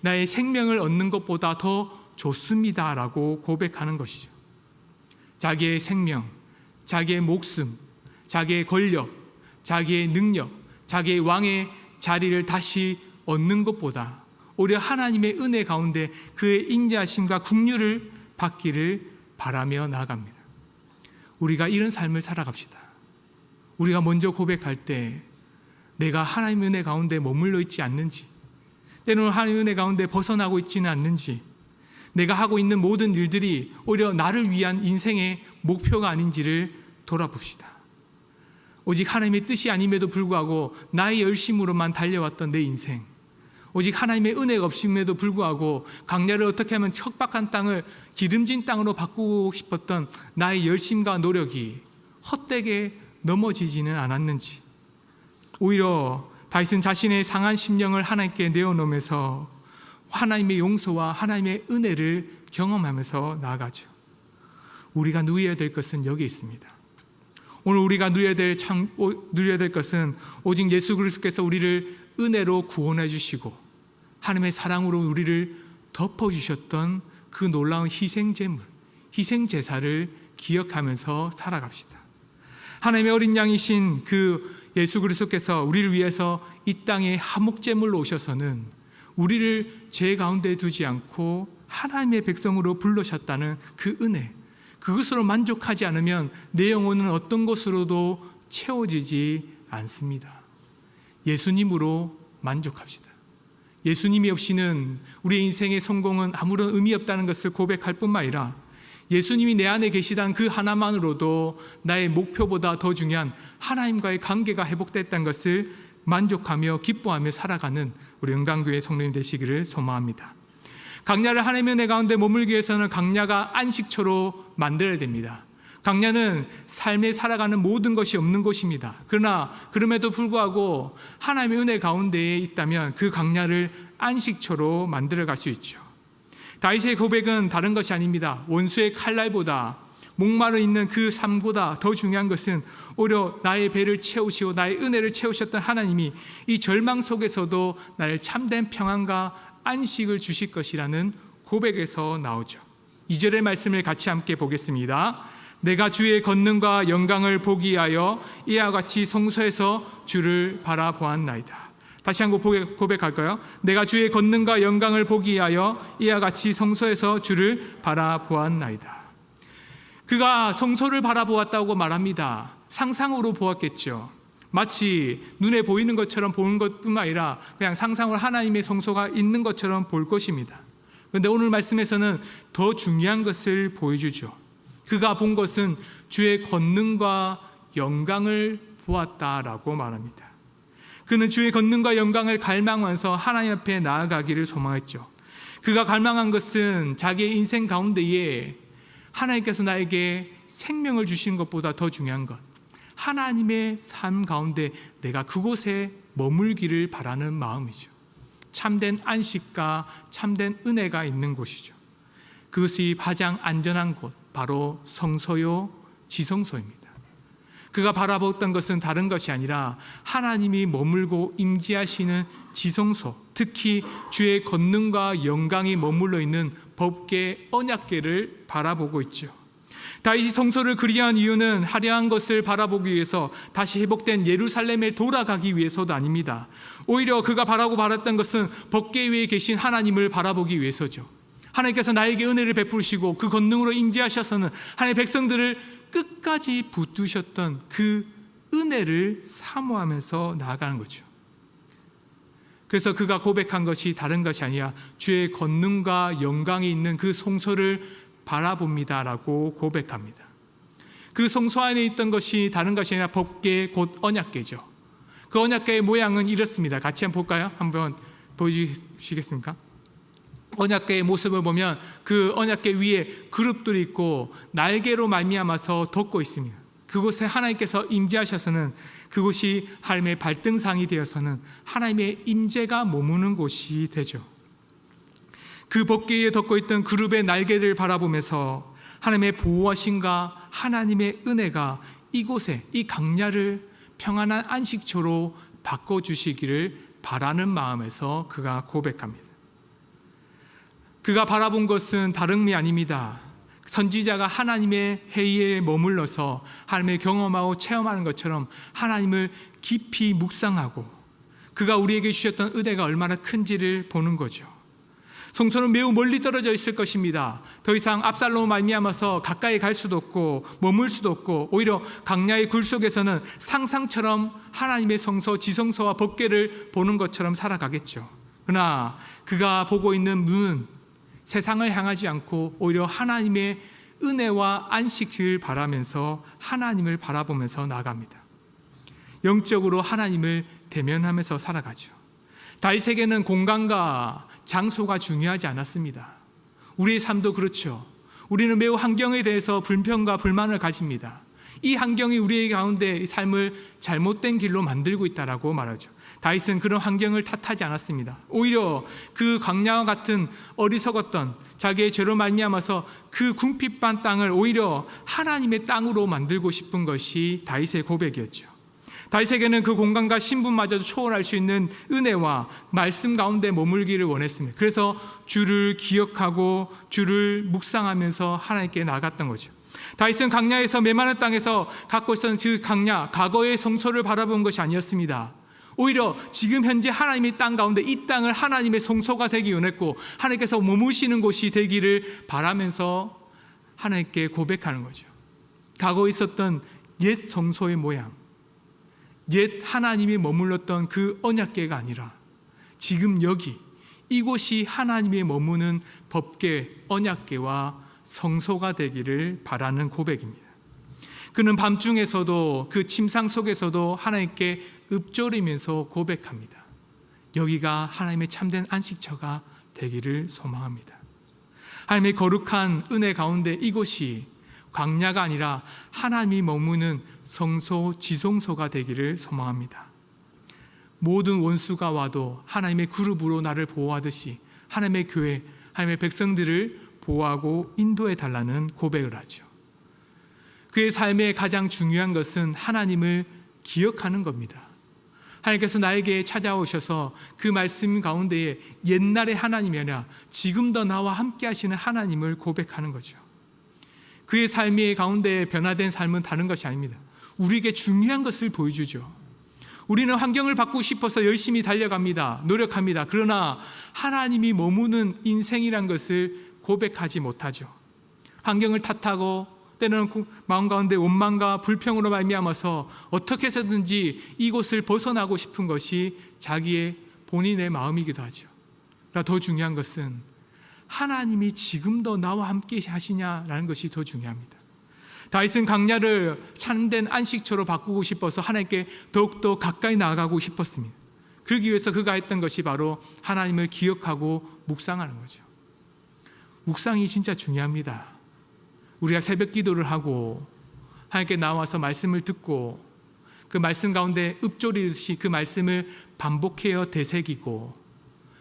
나의 생명을 얻는 것보다 더 좋습니다 라고 고백하는 것이죠. 자기의 생명, 자기의 목숨, 자기의 권력, 자기의 능력, 자기의 왕의 자리를 다시 얻는 것보다 오히려 하나님의 은혜 가운데 그의 인자하심과 긍휼을 받기를 바라며 나아갑니다. 우리가 이런 삶을 살아갑시다. 우리가 먼저 고백할 때 내가 하나님의 은혜 가운데 머물러 있지 않는지, 때로는 하나님의 은혜 가운데 벗어나고 있지는 않는지, 내가 하고 있는 모든 일들이 오히려 나를 위한 인생의 목표가 아닌지를 돌아봅시다. 오직 하나님의 뜻이 아님에도 불구하고 나의 열심으로만 달려왔던 내 인생, 오직 하나님의 은혜가 없음에도 불구하고 강야를 어떻게 하면 척박한 땅을 기름진 땅으로 바꾸고 싶었던 나의 열심과 노력이 헛되게 넘어지지는 않았는지, 오히려 다윗은 자신의 상한 심령을 하나님께 내어놓으면서 하나님의 용서와 하나님의 은혜를 경험하면서 나아가죠. 우리가 누려야 될 것은 여기 있습니다. 오늘 우리가 누려야 될 것은 오직 예수 그리스도께서 우리를 은혜로 구원해 주시고 하나님의 사랑으로 우리를 덮어주셨던 그 놀라운 희생제물, 희생제사를 기억하면서 살아갑시다. 하나님의 어린 양이신 그 예수 그리스도께서 우리를 위해서 이 땅에 화목제물로 오셔서는 우리를 죄 가운데 두지 않고 하나님의 백성으로 불러셨다는 그 은혜, 그것으로 만족하지 않으면 내 영혼은 어떤 것으로도 채워지지 않습니다. 예수님으로 만족합시다. 예수님이 없이는 우리의 인생의 성공은 아무런 의미 없다는 것을 고백할 뿐만 아니라 예수님이 내 안에 계시다는 그 하나만으로도 나의 목표보다 더 중요한 하나님과의 관계가 회복됐다는 것을 만족하며 기뻐하며 살아가는 우리 영광교회 성도님 되시기를 소망합니다. 강야를 하나님의 은혜 가운데 머물기 위해서는 강야가 안식처로 만들어야 됩니다. 강야는 삶에 살아가는 모든 것이 없는 곳입니다. 그러나 그럼에도 불구하고 하나님의 은혜 가운데에 있다면 그 강야를 안식처로 만들어갈 수 있죠. 다윗의 고백은 다른 것이 아닙니다. 원수의 칼날보다 목마르 있는 그 삶보다 더 중요한 것은 오히려 나의 배를 채우시고 나의 은혜를 채우셨던 하나님이 이 절망 속에서도 나를 참된 평안과 안식을 주실 것이라는 고백에서 나오죠. 2절의 말씀을 같이 함께 보겠습니다. 내가 주의 권능과 영광을 보기 위하여 이와 같이 성소에서 주를 바라보았나이다. 다시 한번 고백할까요? 내가 주의 권능과 영광을 보기 위하여 이와 같이 성소에서 주를 바라보았나이다. 그가 성소를 바라보았다고 말합니다. 상상으로 보았겠죠. 마치 눈에 보이는 것처럼 보는 것뿐만 아니라 그냥 상상으로 하나님의 성소가 있는 것처럼 볼 것입니다. 그런데 오늘 말씀에서는 더 중요한 것을 보여주죠. 그가 본 것은 주의 권능과 영광을 보았다라고 말합니다. 그는 주의 권능과 영광을 갈망하면서 하나님 앞에 나아가기를 소망했죠. 그가 갈망한 것은 자기의 인생 가운데에 하나님께서 나에게 생명을 주시는 것보다 더 중요한 것, 하나님의 삶 가운데 내가 그곳에 머물기를 바라는 마음이죠. 참된 안식과 참된 은혜가 있는 곳이죠. 그것이 가장 안전한 곳, 바로 성소요 지성소입니다. 그가 바라보았던 것은 다른 것이 아니라 하나님이 머물고 임재하시는 지성소, 특히 주의 권능과 영광이 머물러 있는 법궤 언약궤를 바라보고 있죠. 다윗이 성소를 그리한 이유는 화려한 것을 바라보기 위해서 다시 회복된 예루살렘에 돌아가기 위해서도 아닙니다. 오히려 그가 바라고 바랐던 것은 법궤 위에 계신 하나님을 바라보기 위해서죠. 하나님께서 나에게 은혜를 베푸시고 그 권능으로 임재하셔서는 하나님의 백성들을 끝까지 붙드셨던 그 은혜를 사모하면서 나아가는 거죠. 그래서 그가 고백한 것이 다른 것이 아니라 주의 권능과 영광이 있는 그 성소를 바라봅니다라고 고백합니다. 그 성소 안에 있던 것이 다른 것이 아니라 법궤 곧 언약궤죠. 그 언약궤의 모양은 이렇습니다. 같이 한번 볼까요? 한번 보여주시겠습니까? 언약궤의 모습을 보면 그 언약궤 위에 그룹들이 있고 날개로 말미암아서 덮고 있습니다. 그곳에 하나님께서 임재하셔서는 그곳이 하나님의 발등상이 되어서는 하나님의 임재가 머무는 곳이 되죠. 그 법궤에 덮고 있던 그룹의 날개를 바라보면서 하나님의 보호하심과 하나님의 은혜가 이곳에 이 강야를 평안한 안식처로 바꿔주시기를 바라는 마음에서 그가 고백합니다. 그가 바라본 것은 다른 게 아닙니다. 선지자가 하나님의 회의에 머물러서 하나님을 경험하고 체험하는 것처럼 하나님을 깊이 묵상하고 그가 우리에게 주셨던 은혜가 얼마나 큰지를 보는 거죠. 성소는 매우 멀리 떨어져 있을 것입니다. 더 이상 압살롬 말미암아서 가까이 갈 수도 없고 머물 수도 없고 오히려 강야의 굴 속에서는 상상처럼 하나님의 성소, 지성소와 법궤를 보는 것처럼 살아가겠죠. 그러나 그가 보고 있는 눈은 세상을 향하지 않고 오히려 하나님의 은혜와 안식을 바라면서 하나님을 바라보면서 나갑니다. 영적으로 하나님을 대면하면서 살아가죠. 다윗에게는 공간과 장소가 중요하지 않았습니다. 우리의 삶도 그렇죠. 우리는 매우 환경에 대해서 불평과 불만을 가집니다. 이 환경이 우리의 가운데 삶을 잘못된 길로 만들고 있다라고 말하죠. 다윗은 그런 환경을 탓하지 않았습니다. 오히려 그 광야와 같은 어리석었던 자기의 죄로 말미암아서 그 궁핍한 땅을 오히려 하나님의 땅으로 만들고 싶은 것이 다윗의 고백이었죠. 다윗에게는 그 공간과 신분마저도 초월할 수 있는 은혜와 말씀 가운데 머물기를 원했습니다. 그래서 주를 기억하고 주를 묵상하면서 하나님께 나아갔던 거죠. 다윗은 광야에서 메마른 땅에서 갖고 있었던 그 광야, 과거의 성소를 바라본 것이 아니었습니다. 오히려 지금 현재 하나님의 땅 가운데 이 땅을 하나님의 성소가 되기 원했고 하나님께서 머무시는 곳이 되기를 바라면서 하나님께 고백하는 거죠. 과거에 있었던 옛 성소의 모양, 옛 하나님이 머물렀던 그 언약궤가 아니라 지금 여기 이곳이 하나님이 머무는 법궤, 언약궤와 성소가 되기를 바라는 고백입니다. 그는 밤중에서도 그 침상 속에서도 하나님께 읊조리면서 고백합니다. 여기가 하나님의 참된 안식처가 되기를 소망합니다. 하나님의 거룩한 은혜 가운데 이곳이 광야가 아니라 하나님이 머무는 성소, 지성소가 되기를 소망합니다. 모든 원수가 와도 하나님의 그룹으로 나를 보호하듯이 하나님의 교회, 하나님의 백성들을 보호하고 인도해 달라는 고백을 하죠. 그의 삶의 가장 중요한 것은 하나님을 기억하는 겁니다. 하나님께서 나에게 찾아오셔서 그 말씀 가운데에 옛날의 하나님이 아니라 지금도 나와 함께 하시는 하나님을 고백하는 거죠. 그의 삶의 가운데 변화된 삶은 다른 것이 아닙니다. 우리에게 중요한 것을 보여주죠. 우리는 환경을 바꾸고 싶어서 열심히 달려갑니다. 노력합니다. 그러나 하나님이 머무는 인생이란 것을 고백하지 못하죠. 환경을 탓하고 때로는 마음 가운데 원망과 불평으로 말미암아서 어떻게 해서든지 이곳을 벗어나고 싶은 것이 자기의 본인의 마음이기도 하죠. 그러나 더 중요한 것은 하나님이 지금도 나와 함께 하시냐라는 것이 더 중요합니다. 다윗은 광야를 참된 안식처로 바꾸고 싶어서 하나님께 더욱더 가까이 나아가고 싶었습니다. 그러기 위해서 그가 했던 것이 바로 하나님을 기억하고 묵상하는 거죠. 묵상이 진짜 중요합니다. 우리가 새벽 기도를 하고 하나님께 나와서 말씀을 듣고 그 말씀 가운데 읊조리듯이 그 말씀을 반복해서 되새기고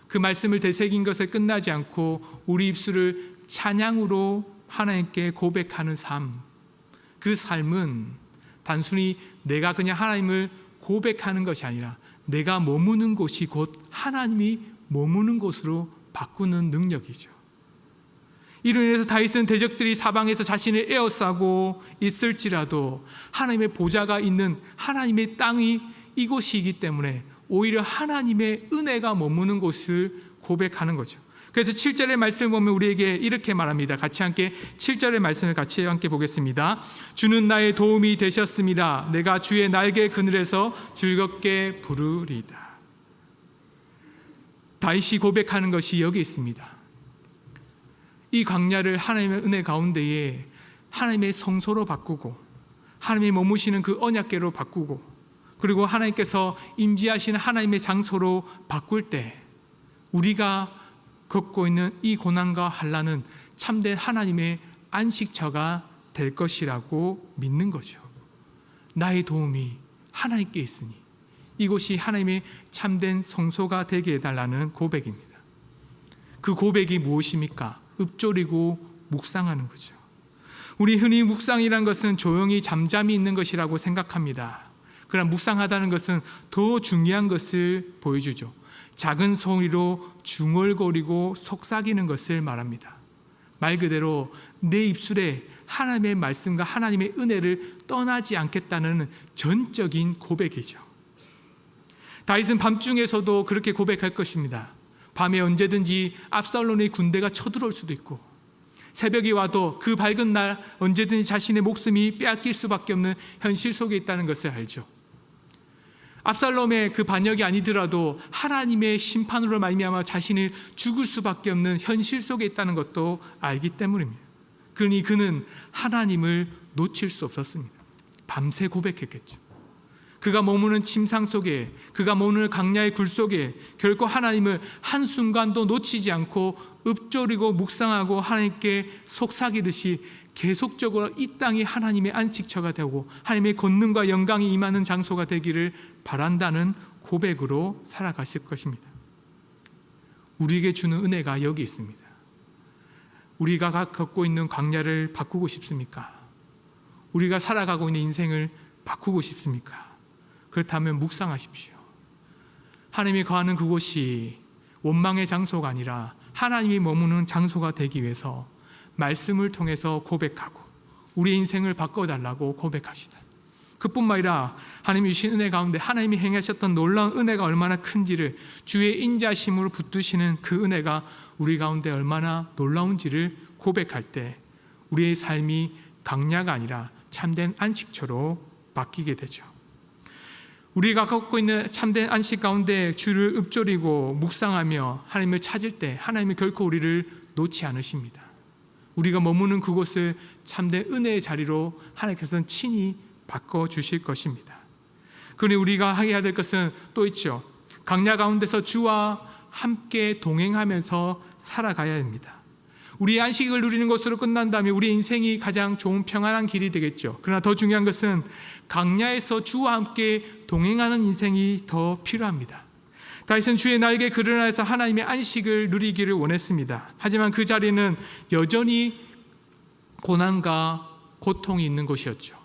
그 말씀을 되새긴 것에 끝나지 않고 우리 입술을 찬양으로 하나님께 고백하는 삶, 그 삶은 단순히 내가 그냥 하나님을 고백하는 것이 아니라 내가 머무는 곳이 곧 하나님이 머무는 곳으로 바꾸는 능력이죠. 이로 인해서 다윗은 대적들이 사방에서 자신을 에워싸고 있을지라도 하나님의 보좌가 있는 하나님의 땅이 이곳이기 때문에 오히려 하나님의 은혜가 머무는 곳을 고백하는 거죠. 그래서 7절의 말씀을 보면 우리에게 이렇게 말합니다. 같이 함께 7절의 말씀을 같이 함께 보겠습니다. 주는 나의 도움이 되셨습니다. 내가 주의 날개 그늘에서 즐겁게 부르리다. 다윗이 고백하는 것이 여기 있습니다. 이 광야를 하나님의 은혜 가운데에 하나님의 성소로 바꾸고 하나님이 머무시는 그 언약궤로 바꾸고 그리고 하나님께서 임재하시는 하나님의 장소로 바꿀 때 우리가 겪고 있는 이 고난과 환난은 참된 하나님의 안식처가 될 것이라고 믿는 거죠. 나의 도움이 하나님께 있으니 이곳이 하나님의 참된 성소가 되게 해달라는 고백입니다. 그 고백이 무엇입니까? 읊조리고 묵상하는 거죠. 우리 흔히 묵상이란 것은 조용히 잠잠히 있는 것이라고 생각합니다. 그러나 묵상하다는 것은 더 중요한 것을 보여주죠. 작은 소리로 중얼거리고 속삭이는 것을 말합니다. 말 그대로 내 입술에 하나님의 말씀과 하나님의 은혜를 떠나지 않겠다는 전적인 고백이죠. 다윗은 밤중에서도 그렇게 고백할 것입니다. 밤에 언제든지 압살롬의 군대가 쳐들어올 수도 있고 새벽이 와도 그 밝은 날 언제든지 자신의 목숨이 빼앗길 수밖에 없는 현실 속에 있다는 것을 알죠. 압살롬의 그 반역이 아니더라도 하나님의 심판으로 말미암아 자신을 죽을 수밖에 없는 현실 속에 있다는 것도 알기 때문입니다. 그러니 그는 하나님을 놓칠 수 없었습니다. 밤새 고백했겠죠. 그가 머무는 침상 속에, 그가 머무는 광야의 굴 속에 결코 하나님을 한순간도 놓치지 않고 읊조리고 묵상하고 하나님께 속삭이듯이 계속적으로 이 땅이 하나님의 안식처가 되고 하나님의 권능과 영광이 임하는 장소가 되기를 바란다는 고백으로 살아가실 것입니다. 우리에게 주는 은혜가 여기 있습니다. 우리가 겪고 있는 광야를 바꾸고 싶습니까? 우리가 살아가고 있는 인생을 바꾸고 싶습니까? 그렇다면 묵상하십시오. 하나님이 거하는 그곳이 원망의 장소가 아니라 하나님이 머무는 장소가 되기 위해서 말씀을 통해서 고백하고 우리 인생을 바꿔달라고 고백합시다. 그뿐만 아니라 하나님이 주신 은혜 가운데 하나님이 행하셨던 놀라운 은혜가 얼마나 큰지를 주의 인자심으로 붙드시는 그 은혜가 우리 가운데 얼마나 놀라운지를 고백할 때 우리의 삶이 강야가 아니라 참된 안식처로 바뀌게 되죠. 우리가 갖고 있는 참된 안식 가운데 주를 읊조리고 묵상하며 하나님을 찾을 때 하나님이 결코 우리를 놓지 않으십니다. 우리가 머무는 그곳을 참된 은혜의 자리로 하나님께서는 친히 바꿔주실 것입니다. 그러니 우리가 해야 될 것은 또 있죠. 강야 가운데서 주와 함께 동행하면서 살아가야 합니다. 우리의 안식을 누리는 것으로 끝난다면 우리의 인생이 가장 좋은 평안한 길이 되겠죠. 그러나 더 중요한 것은 강야에서 주와 함께 동행하는 인생이 더 필요합니다. 다윗은 주의 날개 그늘 아래서 하나님의 안식을 누리기를 원했습니다. 하지만 그 자리는 여전히 고난과 고통이 있는 곳이었죠.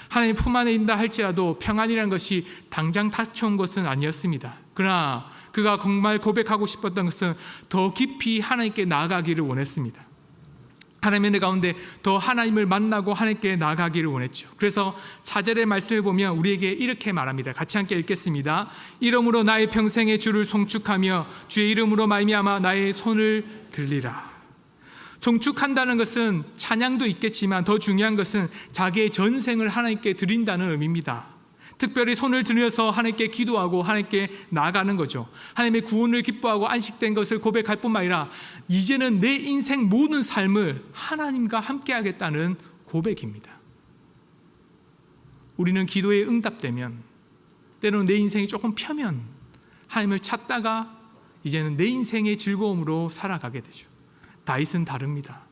하나님 품 안에 있다 할지라도 평안이라는 것이 당장 닥쳐온 것은 아니었습니다. 그러나 그가 정말 고백하고 싶었던 것은 더 깊이 하나님께 나아가기를 원했습니다. 하나님의 내 가운데 더 하나님을 만나고 하나님께 나아가기를 원했죠. 그래서 4절의 말씀을 보면 우리에게 이렇게 말합니다. 같이 함께 읽겠습니다. 이름으로 나의 평생의 주를 송축하며 주의 이름으로 말미암아 나의 손을 들리라. 송축한다는 것은 찬양도 있겠지만 더 중요한 것은 자기의 전생을 하나님께 드린다는 의미입니다. 특별히 손을 들여서 하나님께 기도하고 하나님께 나아가는 거죠. 하나님의 구원을 기뻐하고 안식된 것을 고백할 뿐만 아니라 이제는 내 인생 모든 삶을 하나님과 함께 하겠다는 고백입니다. 우리는 기도에 응답되면 때로는 내 인생이 조금 펴면 하나님을 찾다가 이제는 내 인생의 즐거움으로 살아가게 되죠. 다윗은 다릅니다.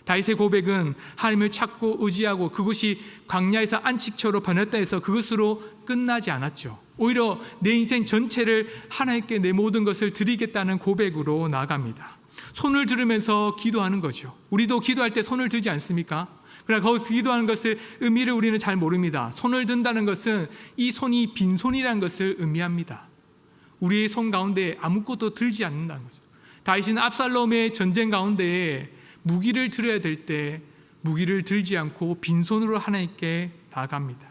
다윗의 고백은 하나님을 찾고 의지하고 그것이 광야에서 안식처로 변했다 해서 그것으로 끝나지 않았죠. 오히려 내 인생 전체를 하나님께 내 모든 것을 드리겠다는 고백으로 나아갑니다. 손을 들으면서 기도하는 거죠. 우리도 기도할 때 손을 들지 않습니까? 그러나 그 기도하는 것의 의미를 우리는 잘 모릅니다. 손을 든다는 것은 이 손이 빈손이라는 것을 의미합니다. 우리의 손 가운데 아무것도 들지 않는다는 거죠. 다윗은 압살롬의 전쟁 가운데에 무기를 들어야 될 때 무기를 들지 않고 빈손으로 하나님께 나아갑니다.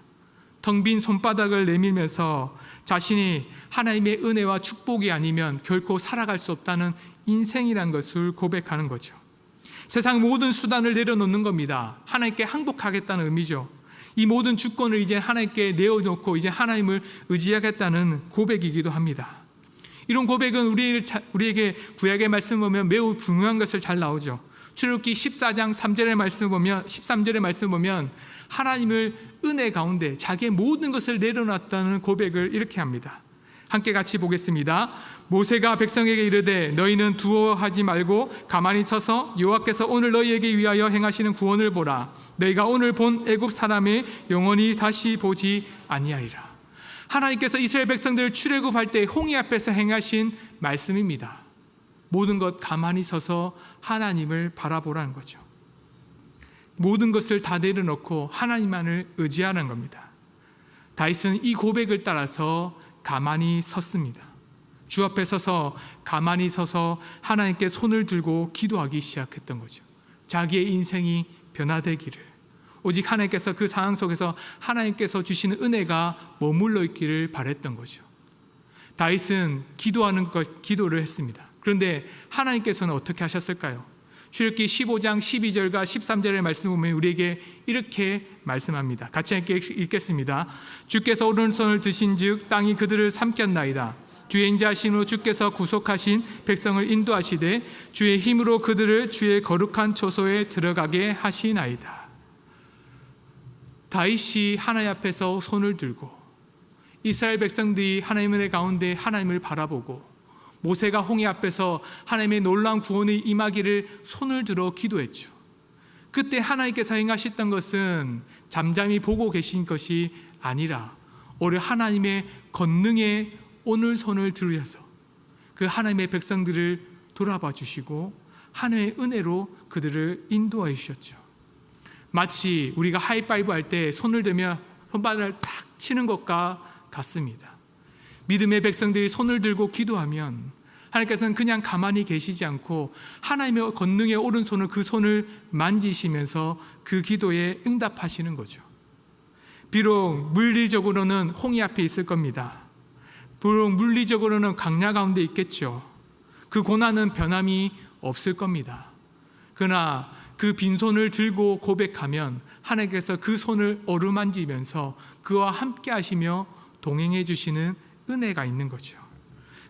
텅 빈 손바닥을 내밀면서 자신이 하나님의 은혜와 축복이 아니면 결코 살아갈 수 없다는 인생이란 것을 고백하는 거죠. 세상 모든 수단을 내려놓는 겁니다. 하나님께 항복하겠다는 의미죠. 이 모든 주권을 이제 하나님께 내어놓고 이제 하나님을 의지하겠다는 고백이기도 합니다. 이런 고백은 우리에게 구약의 말씀 보면 매우 중요한 것을 잘 나오죠. 출애굽기 14장 3절의 말씀 보면 13절의 말씀 보면 하나님을 은혜 가운데 자기의 모든 것을 내려놨다는 고백을 이렇게 합니다. 함께 같이 보겠습니다. 모세가 백성에게 이르되 너희는 두려워하지 말고 가만히 서서 여호와께서 오늘 너희에게 위하여 행하시는 구원을 보라. 너희가 오늘 본 애굽 사람의 영원히 다시 보지 아니하리라. 하나님께서 이스라엘 백성들을 출애굽할 때 홍해 앞에서 행하신 말씀입니다. 모든 것 가만히 서서 하나님을 바라보라는 거죠. 모든 것을 다 내려놓고 하나님만을 의지하는 겁니다. 다윗은 이 고백을 따라서 가만히 섰습니다. 주 앞에 서서 가만히 서서 하나님께 손을 들고 기도하기 시작했던 거죠. 자기의 인생이 변화되기를, 오직 하나님께서 그 상황 속에서 하나님께서 주시는 은혜가 머물러 있기를 바랬던 거죠. 다윗은 기도를 했습니다. 그런데 하나님께서는 어떻게 하셨을까요? 출애굽기 15장 12절과 13절의 말씀 보면 우리에게 이렇게 말씀합니다. 같이 함께 읽겠습니다. 주께서 오른손을 드신즉 땅이 그들을 삼켰나이다. 주의 인자하심으로 주께서 구속하신 백성을 인도하시되 주의 힘으로 그들을 주의 거룩한 초소에 들어가게 하시나이다. 다윗이 하나님 앞에서 손을 들고 이스라엘 백성들이 하나님의 가운데 하나님을 바라보고 모세가 홍해 앞에서 하나님의 놀라운 구원의 임하기를 손을 들어 기도했죠. 그때 하나님께서 행하셨던 것은 잠잠히 보고 계신 것이 아니라 오히려 하나님의 권능에 오늘 손을 들으셔서 그 하나님의 백성들을 돌아봐 주시고 하나님의 은혜로 그들을 인도하여 주셨죠. 마치 우리가 하이파이브 할 때 손을 대며 손바닥을 탁 치는 것과 같습니다. 믿음의 백성들이 손을 들고 기도하면 하나님께서는 그냥 가만히 계시지 않고 하나님의 권능의 오른손을 그 손을 만지시면서 그 기도에 응답하시는 거죠. 비록 물리적으로는 홍해 앞에 있을 겁니다. 비록 물리적으로는 강야 가운데 있겠죠. 그 고난은 변함이 없을 겁니다. 그러나 그 빈손을 들고 고백하면 하나님께서 그 손을 어루만지면서 그와 함께 하시며 동행해 주시는 은혜가 있는 거죠.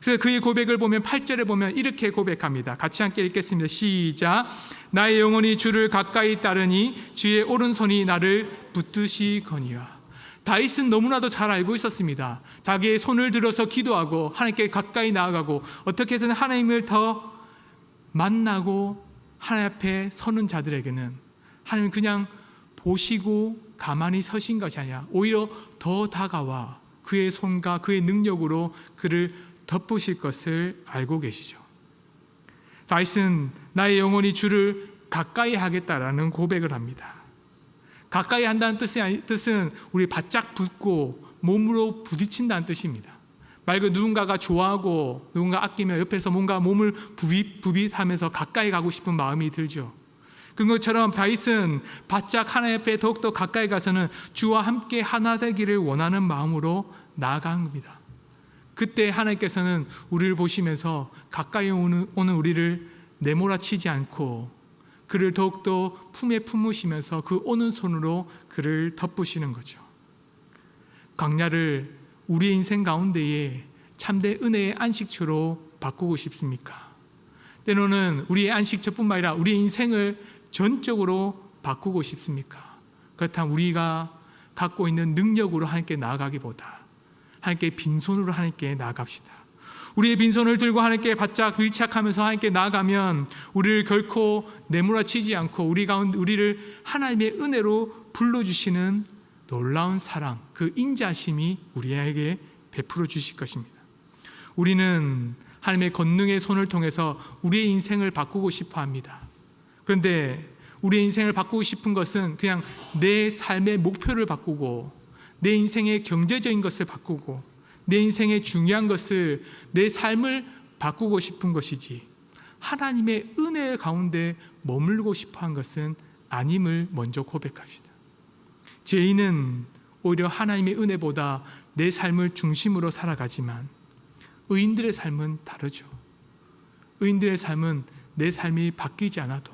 그래서 그의 고백을 보면 8절에 보면 이렇게 고백합니다. 같이 함께 읽겠습니다. 시작. 나의 영혼이 주를 가까이 따르니 주의 오른손이 나를 붙드시거니와. 다윗은 너무나도 잘 알고 있었습니다. 자기의 손을 들어서 기도하고 하나님께 가까이 나아가고 어떻게든 하나님을 더 만나고 하나님 앞에 서는 자들에게는 하나님은 그냥 보시고 가만히 서신 것이 아니라 오히려 더 다가와 그의 손과 그의 능력으로 그를 덮으실 것을 알고 계시죠. 다윗은 나의 영혼이 주를 가까이 하겠다라는 고백을 합니다. 가까이 한다는 뜻은 우리 바짝 붙고 몸으로 부딪힌다는 뜻입니다. 말 그대로 누군가가 좋아하고 누군가 아끼며 옆에서 뭔가 몸을 부빗하면서 가까이 가고 싶은 마음이 들죠. 그것처럼 다윗은 바짝 하나님 앞에 더욱더 가까이 가서는 주와 함께 하나 되기를 원하는 마음으로 나아간 겁니다. 그때 하나님께서는 우리를 보시면서 가까이 오는 우리를 내몰아치지 않고 그를 더욱더 품에 품으시면서 그 오는 손으로 그를 덮으시는 거죠. 광야를 우리의 인생 가운데에 참된 은혜의 안식처로 바꾸고 싶습니까? 때로는 우리의 안식처뿐만 아니라 우리의 인생을 전적으로 바꾸고 싶습니까? 그렇다면 우리가 갖고 있는 능력으로 하나님께 나아가기보다 하나님께 빈손으로 하나님께 나아갑시다. 우리의 빈손을 들고 하나님께 바짝 밀착하면서 하나님께 나아가면 우리를 결코 내몰아치지 않고 우리를 하나님의 은혜로 불러주시는 놀라운 사랑, 그 인자심이 우리에게 베풀어 주실 것입니다. 우리는 하나님의 권능의 손을 통해서 우리의 인생을 바꾸고 싶어 합니다. 그런데 우리의 인생을 바꾸고 싶은 것은 그냥 내 삶의 목표를 바꾸고 내 인생의 경제적인 것을 바꾸고 내 인생의 중요한 것을 내 삶을 바꾸고 싶은 것이지 하나님의 은혜 가운데 머물고 싶어 한 것은 아님을 먼저 고백합시다. 죄인은 오히려 하나님의 은혜보다 내 삶을 중심으로 살아가지만 의인들의 삶은 다르죠. 의인들의 삶은 내 삶이 바뀌지 않아도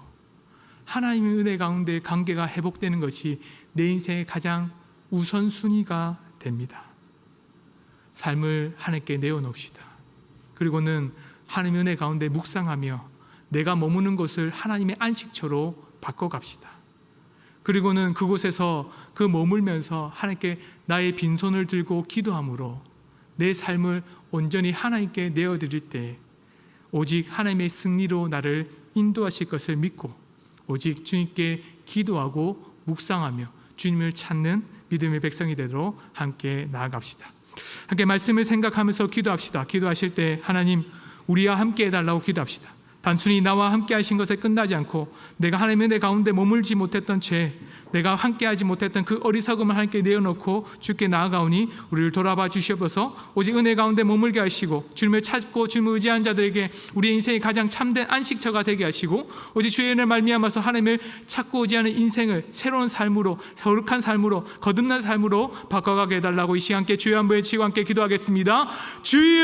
하나님의 은혜 가운데 관계가 회복되는 것이 내 인생의 가장 우선순위가 됩니다. 삶을 하나님께 내어놓읍시다. 그리고는 하나님의 은혜 가운데 묵상하며 내가 머무는 곳을 하나님의 안식처로 바꿔갑시다. 그리고는 그곳에서 그 머물면서 하나님께 나의 빈손을 들고 기도함으로 내 삶을 온전히 하나님께 내어드릴 때 오직 하나님의 승리로 나를 인도하실 것을 믿고 오직 주님께 기도하고 묵상하며 주님을 찾는 믿음의 백성이 되도록 함께 나아갑시다. 함께 말씀을 생각하면서 기도합시다. 기도하실 때 하나님 우리와 함께 해달라고 기도합시다. 단순히 나와 함께 하신 것에 끝나지 않고 내가 하나님의 은혜 가운데 머물지 못했던 죄, 내가 함께 하지 못했던 그 어리석음을 하나님께 내어놓고 주께 나아가오니 우리를 돌아봐 주시옵소서. 오직 은혜 가운데 머물게 하시고 주님을 찾고 주님을 의지한 자들에게 우리의 인생이 가장 참된 안식처가 되게 하시고 오직 주의 은혜를 말미암아서 하나님을 찾고 의지하는 인생을 새로운 삶으로 거룩한 삶으로 거듭난 삶으로 바꿔가게 해달라고 이 시간께 주여 한 번 외치고 함께 기도하겠습니다. 주여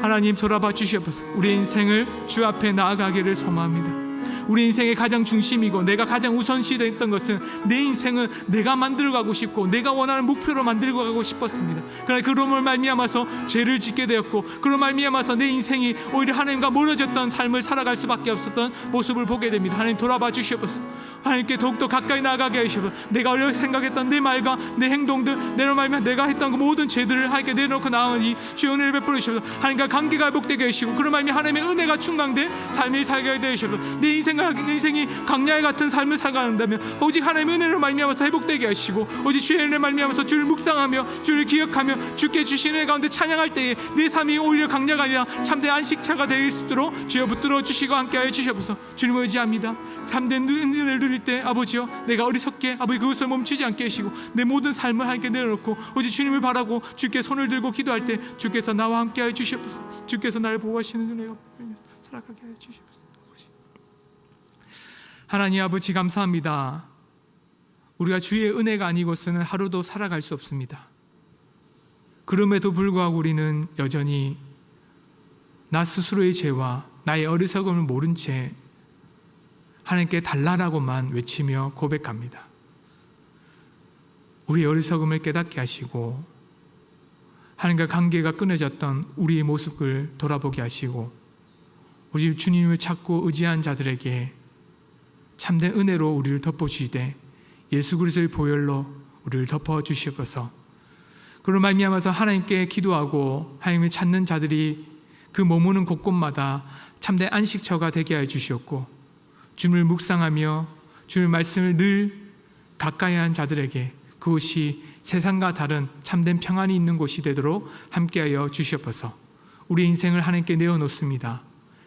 하나님 돌아봐 주시옵소서. 우리의 인생을 주 앞에 나아가기를 소망합니다. 우리 인생의 가장 중심이고 내가 가장 우선시됐던 것은 내 인생은 내가 만들어가고 싶고 내가 원하는 목표로 만들고 가고 싶었습니다. 그러나 그로 말미암아서 죄를 짓게 되었고 그로 말미암아서 내 인생이 오히려 하나님과 멀어졌던 삶을 살아갈 수밖에 없었던 모습을 보게 됩니다. 하나님 돌아봐 주시옵소서. 하나님께 더욱더 가까이 나아가게 하시옵소서. 내가 어렵게 생각했던 내 말과 내 행동들 내로 말미암아 내가 했던 그 모든 죄들을 하나님께 내놓고 나아오니 주의 은혜를 베풀어 주시옵소서. 하나님과 관계가 회복되게 하시고 그로 말미암아 하나님의 은혜가 충만된 삶을 살게 하게 하시옵소서. 내 인생 인생이 광야에 같은 삶을 살아간다면 오직 하나님의 은혜로 말미암아서 회복되게 하시고 오직 주의 은혜로 말미암아서 주를 묵상하며 주를 기억하며 주께 주신 은혜 가운데 찬양할 때에 내 삶이 오히려 광야가 아니라 참된 안식처가 될 수 있도록 주여 붙들어 주시고 함께하여 주시옵소서. 주님을 의지합니다. 참된 은혜를 누릴 때 아버지여 내가 어리석게 아버지 그것을 멈추지 않게 하시고 내 모든 삶을 하나님께 내려놓고 오직 주님을 바라고 주께 손을 들고 기도할 때 주께서 나와 함께하여 주시옵소서. 주께서 나를 보호하시는 은혜가 살아가게 하여 주시옵소서. 하나님 아버지 감사합니다. 우리가 주의 은혜가 아니고서는 하루도 살아갈 수 없습니다. 그럼에도 불구하고 우리는 여전히 나 스스로의 죄와 나의 어리석음을 모른 채 하나님께 달라라고만 외치며 고백합니다. 우리의 어리석음을 깨닫게 하시고 하나님과 관계가 끊어졌던 우리의 모습을 돌아보게 하시고 우리 주님을 찾고 의지한 자들에게 참된 은혜로 우리를 덮어주시되 예수 그리스도의 보혈로 우리를 덮어주시옵소서. 그로 말미암아서 하나님께 기도하고 하나님을 찾는 자들이 그 머무는 곳곳마다 참된 안식처가 되게 하여 주시옵고 주님을 묵상하며 주님의 말씀을 늘 가까이 한 자들에게 그곳이 세상과 다른 참된 평안이 있는 곳이 되도록 함께하여 주시옵소서. 우리의 인생을 하나님께 내어놓습니다.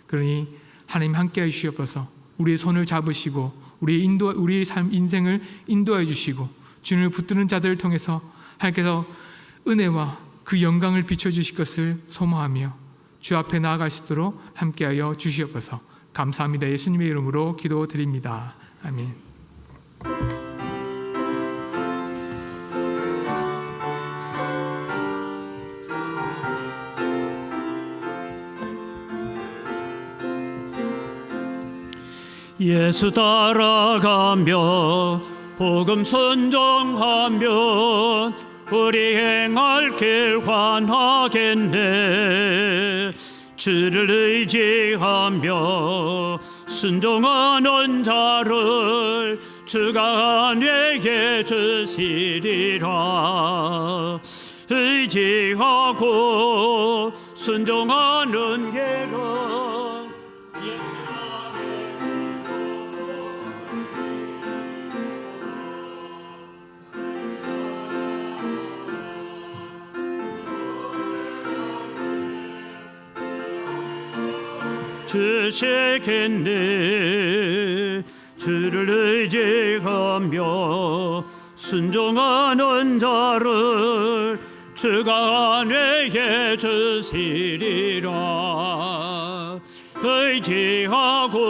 그러니 하나님 함께하여 주시옵소서. 우리의 손을 잡으시고 우리의 삶 인생을 인도하여 주시고 주님을 붙드는 자들을 통해서 하나님께서 은혜와 그 영광을 비춰주실 것을 소망하며 주 앞에 나아갈 수 있도록 함께하여 주시옵소서. 감사합니다. 예수님의 이름으로 기도드립니다. 아멘. 예수 따라가며 복음 순종하면 우리 행할 길 환하겠네. 주를 의지하며 순종하는 자를 주가 안위에 주시리라. 의지하고 순종하는 길은 주시겠네. 주를 의지하며 순종하는 자를 주가 안위에 주시리라. 의지하고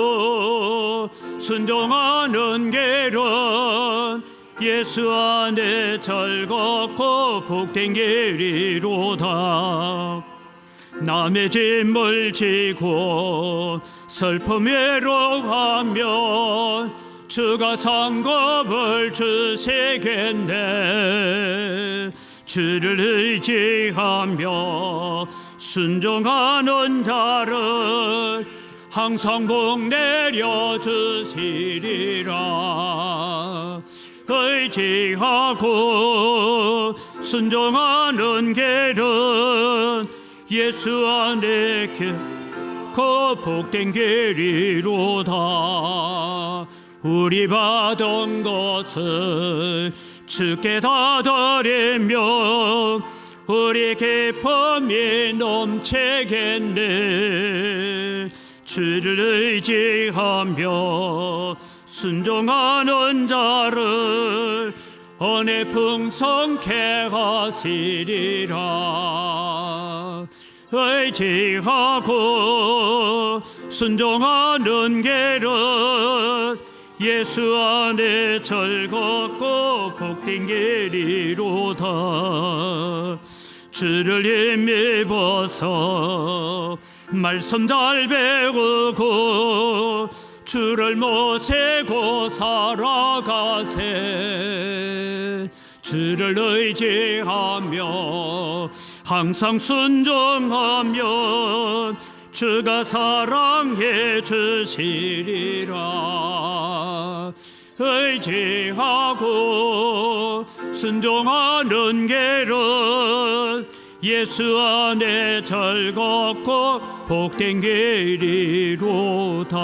순종하는 길은 예수 안에 즐겁고 복된 길이로다. 남의 짐을 지고 슬픔 외로워하면 주가 상급을 주시겠네. 주를 의지하며 순종하는 자를 항상 복 내려주시리라. 의지하고 순종하는 길은 예수 안에 깊고 복된 길이로다. 우리 받은 것을 주께 다 드리며 우리 기쁨이 넘치겠네. 주를 의지하며 순종하는 자를 은혜 풍성케 하시리라. 의지하고 순종하는 길은 예수 안에 즐겁고 복된 길이로다. 주를 힘입어서 말씀 잘 배우고 주를 모시고 살아가세. 주를 의지하며 항상 순종하면 주가 사랑해 주시리라. 의지하고 순종하는 길은 예수 안에 즐겁고 복된 길이로다.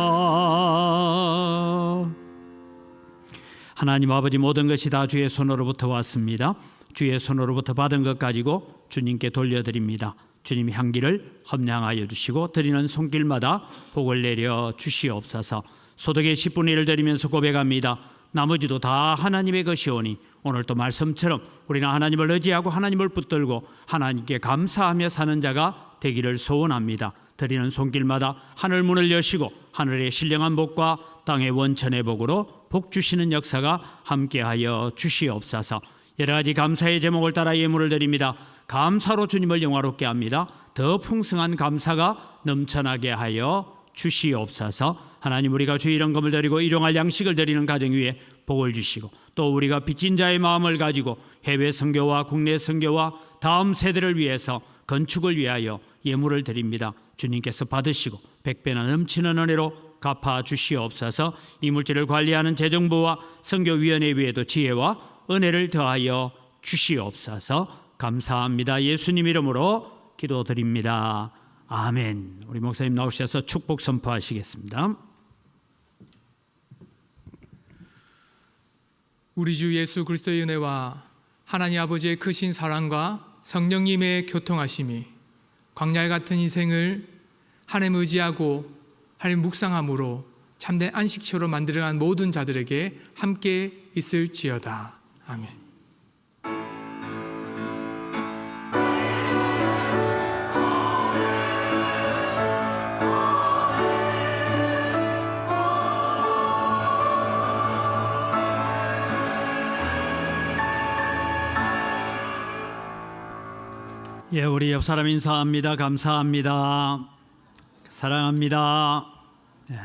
하나님 아버지, 모든 것이 다 주의 손으로부터 왔습니다. 주의 손으로부터 받은 것 가지고 주님께 돌려드립니다. 주님 향기를 험량하여 주시고 드리는 손길마다 복을 내려 주시옵소서. 소득의 10분의 1을 드리면서 고백합니다. 나머지도 다 하나님의 것이오니 오늘 또 말씀처럼 우리는 하나님을 의지하고 하나님을 붙들고 하나님께 감사하며 사는 자가 되기를 소원합니다. 드리는 손길마다 하늘 문을 여시고 하늘의 신령한 복과 땅의 원천의 복으로 복 주시는 역사가 함께하여 주시옵소서. 여러 가지 감사의 제목을 따라 예물을 드립니다. 감사로 주님을 영화롭게 합니다. 더 풍성한 감사가 넘쳐나게 하여 주시옵소서. 하나님, 우리가 주의 이런금을 드리고 일용할 양식을 드리는 가정 위에 복을 주시고, 또 우리가 빚진 자의 마음을 가지고 해외 선교와 국내 선교와 다음 세대를 위해서 건축을 위하여 예물을 드립니다. 주님께서 받으시고 백배나 넘치는 은혜로 갚아 주시옵소서. 이 물질을 관리하는 재정부와 선교위원회 위에도 지혜와 은혜를 더하여 주시옵소서. 감사합니다. 예수님 이름으로 기도드립니다. 아멘. 우리 목사님 나오셔서 축복 선포하시겠습니다. 우리 주 예수 그리스도의 은혜와 하나님 아버지의 크신 사랑과 성령님의 교통하심이 광야 같은 인생을 하나님 의지하고 하나님 묵상함으로 참된 안식처로 만들어간 모든 자들에게 함께 있을지어다. 아멘. 예, 우리 옆 사람 인사합니다. 감사합니다. 사랑합니다. 예,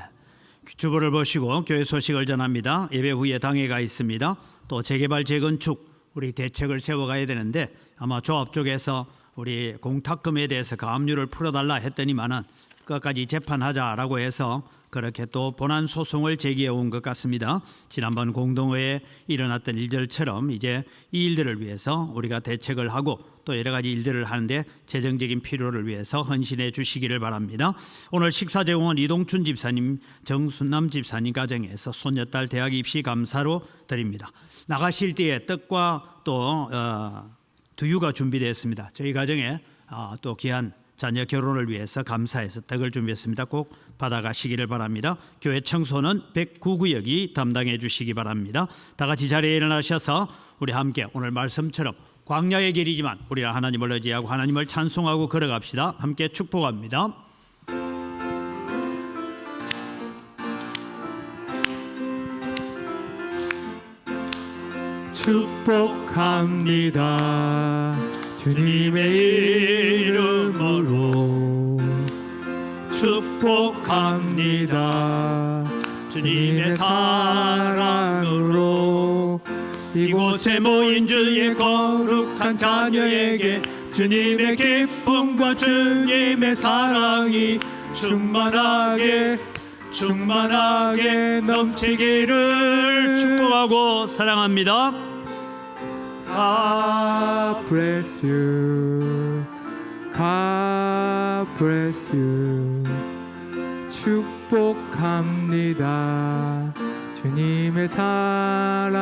주보를 보시고 교회 소식을 전합니다. 예배 후에 당회가 있습니다. 또 재개발 재건축 우리 대책을 세워가야 되는데 아마 조합 쪽에서 우리 공탁금에 대해서 가압류를 풀어달라 했더니만은 끝까지 재판하자라고 해서 그렇게 또 본안 소송을 제기해 온 것 같습니다. 지난번 공동회에 일어났던 일들처럼 이제 이 일들을 위해서 우리가 대책을 하고 또 여러 가지 일들을 하는데 재정적인 필요를 위해서 헌신해 주시기를 바랍니다. 오늘 식사 제공은 이동춘 집사님, 정순남 집사님 가정에서 손녀딸 대학 입시 감사로 드립니다. 나가실 때에 떡과 또 두유가 준비되었습니다. 저희 가정에 또 귀한 자녀 결혼을 위해서 감사해서 떡을 준비했습니다. 꼭 받아가시기를 바랍니다. 교회 청소는 109구역이 담당해 주시기 바랍니다. 다 같이 자리에 일어나셔서 우리 함께 오늘 말씀처럼 광야의 길이지만 우리가 하나님을 의지하고 하나님을 찬송하고 걸어갑시다. 함께 축복합니다. 축복합니다. 주님의 이름으로 축복합니다. 주님의 사랑으로 이곳에 모인 주의 거룩한 자녀에게 주님의 기쁨과 주님의 사랑이 충만하게 넘치기를 축복하고 사랑합니다. God bless you. God bless you. 축복합니다. 주님의 사랑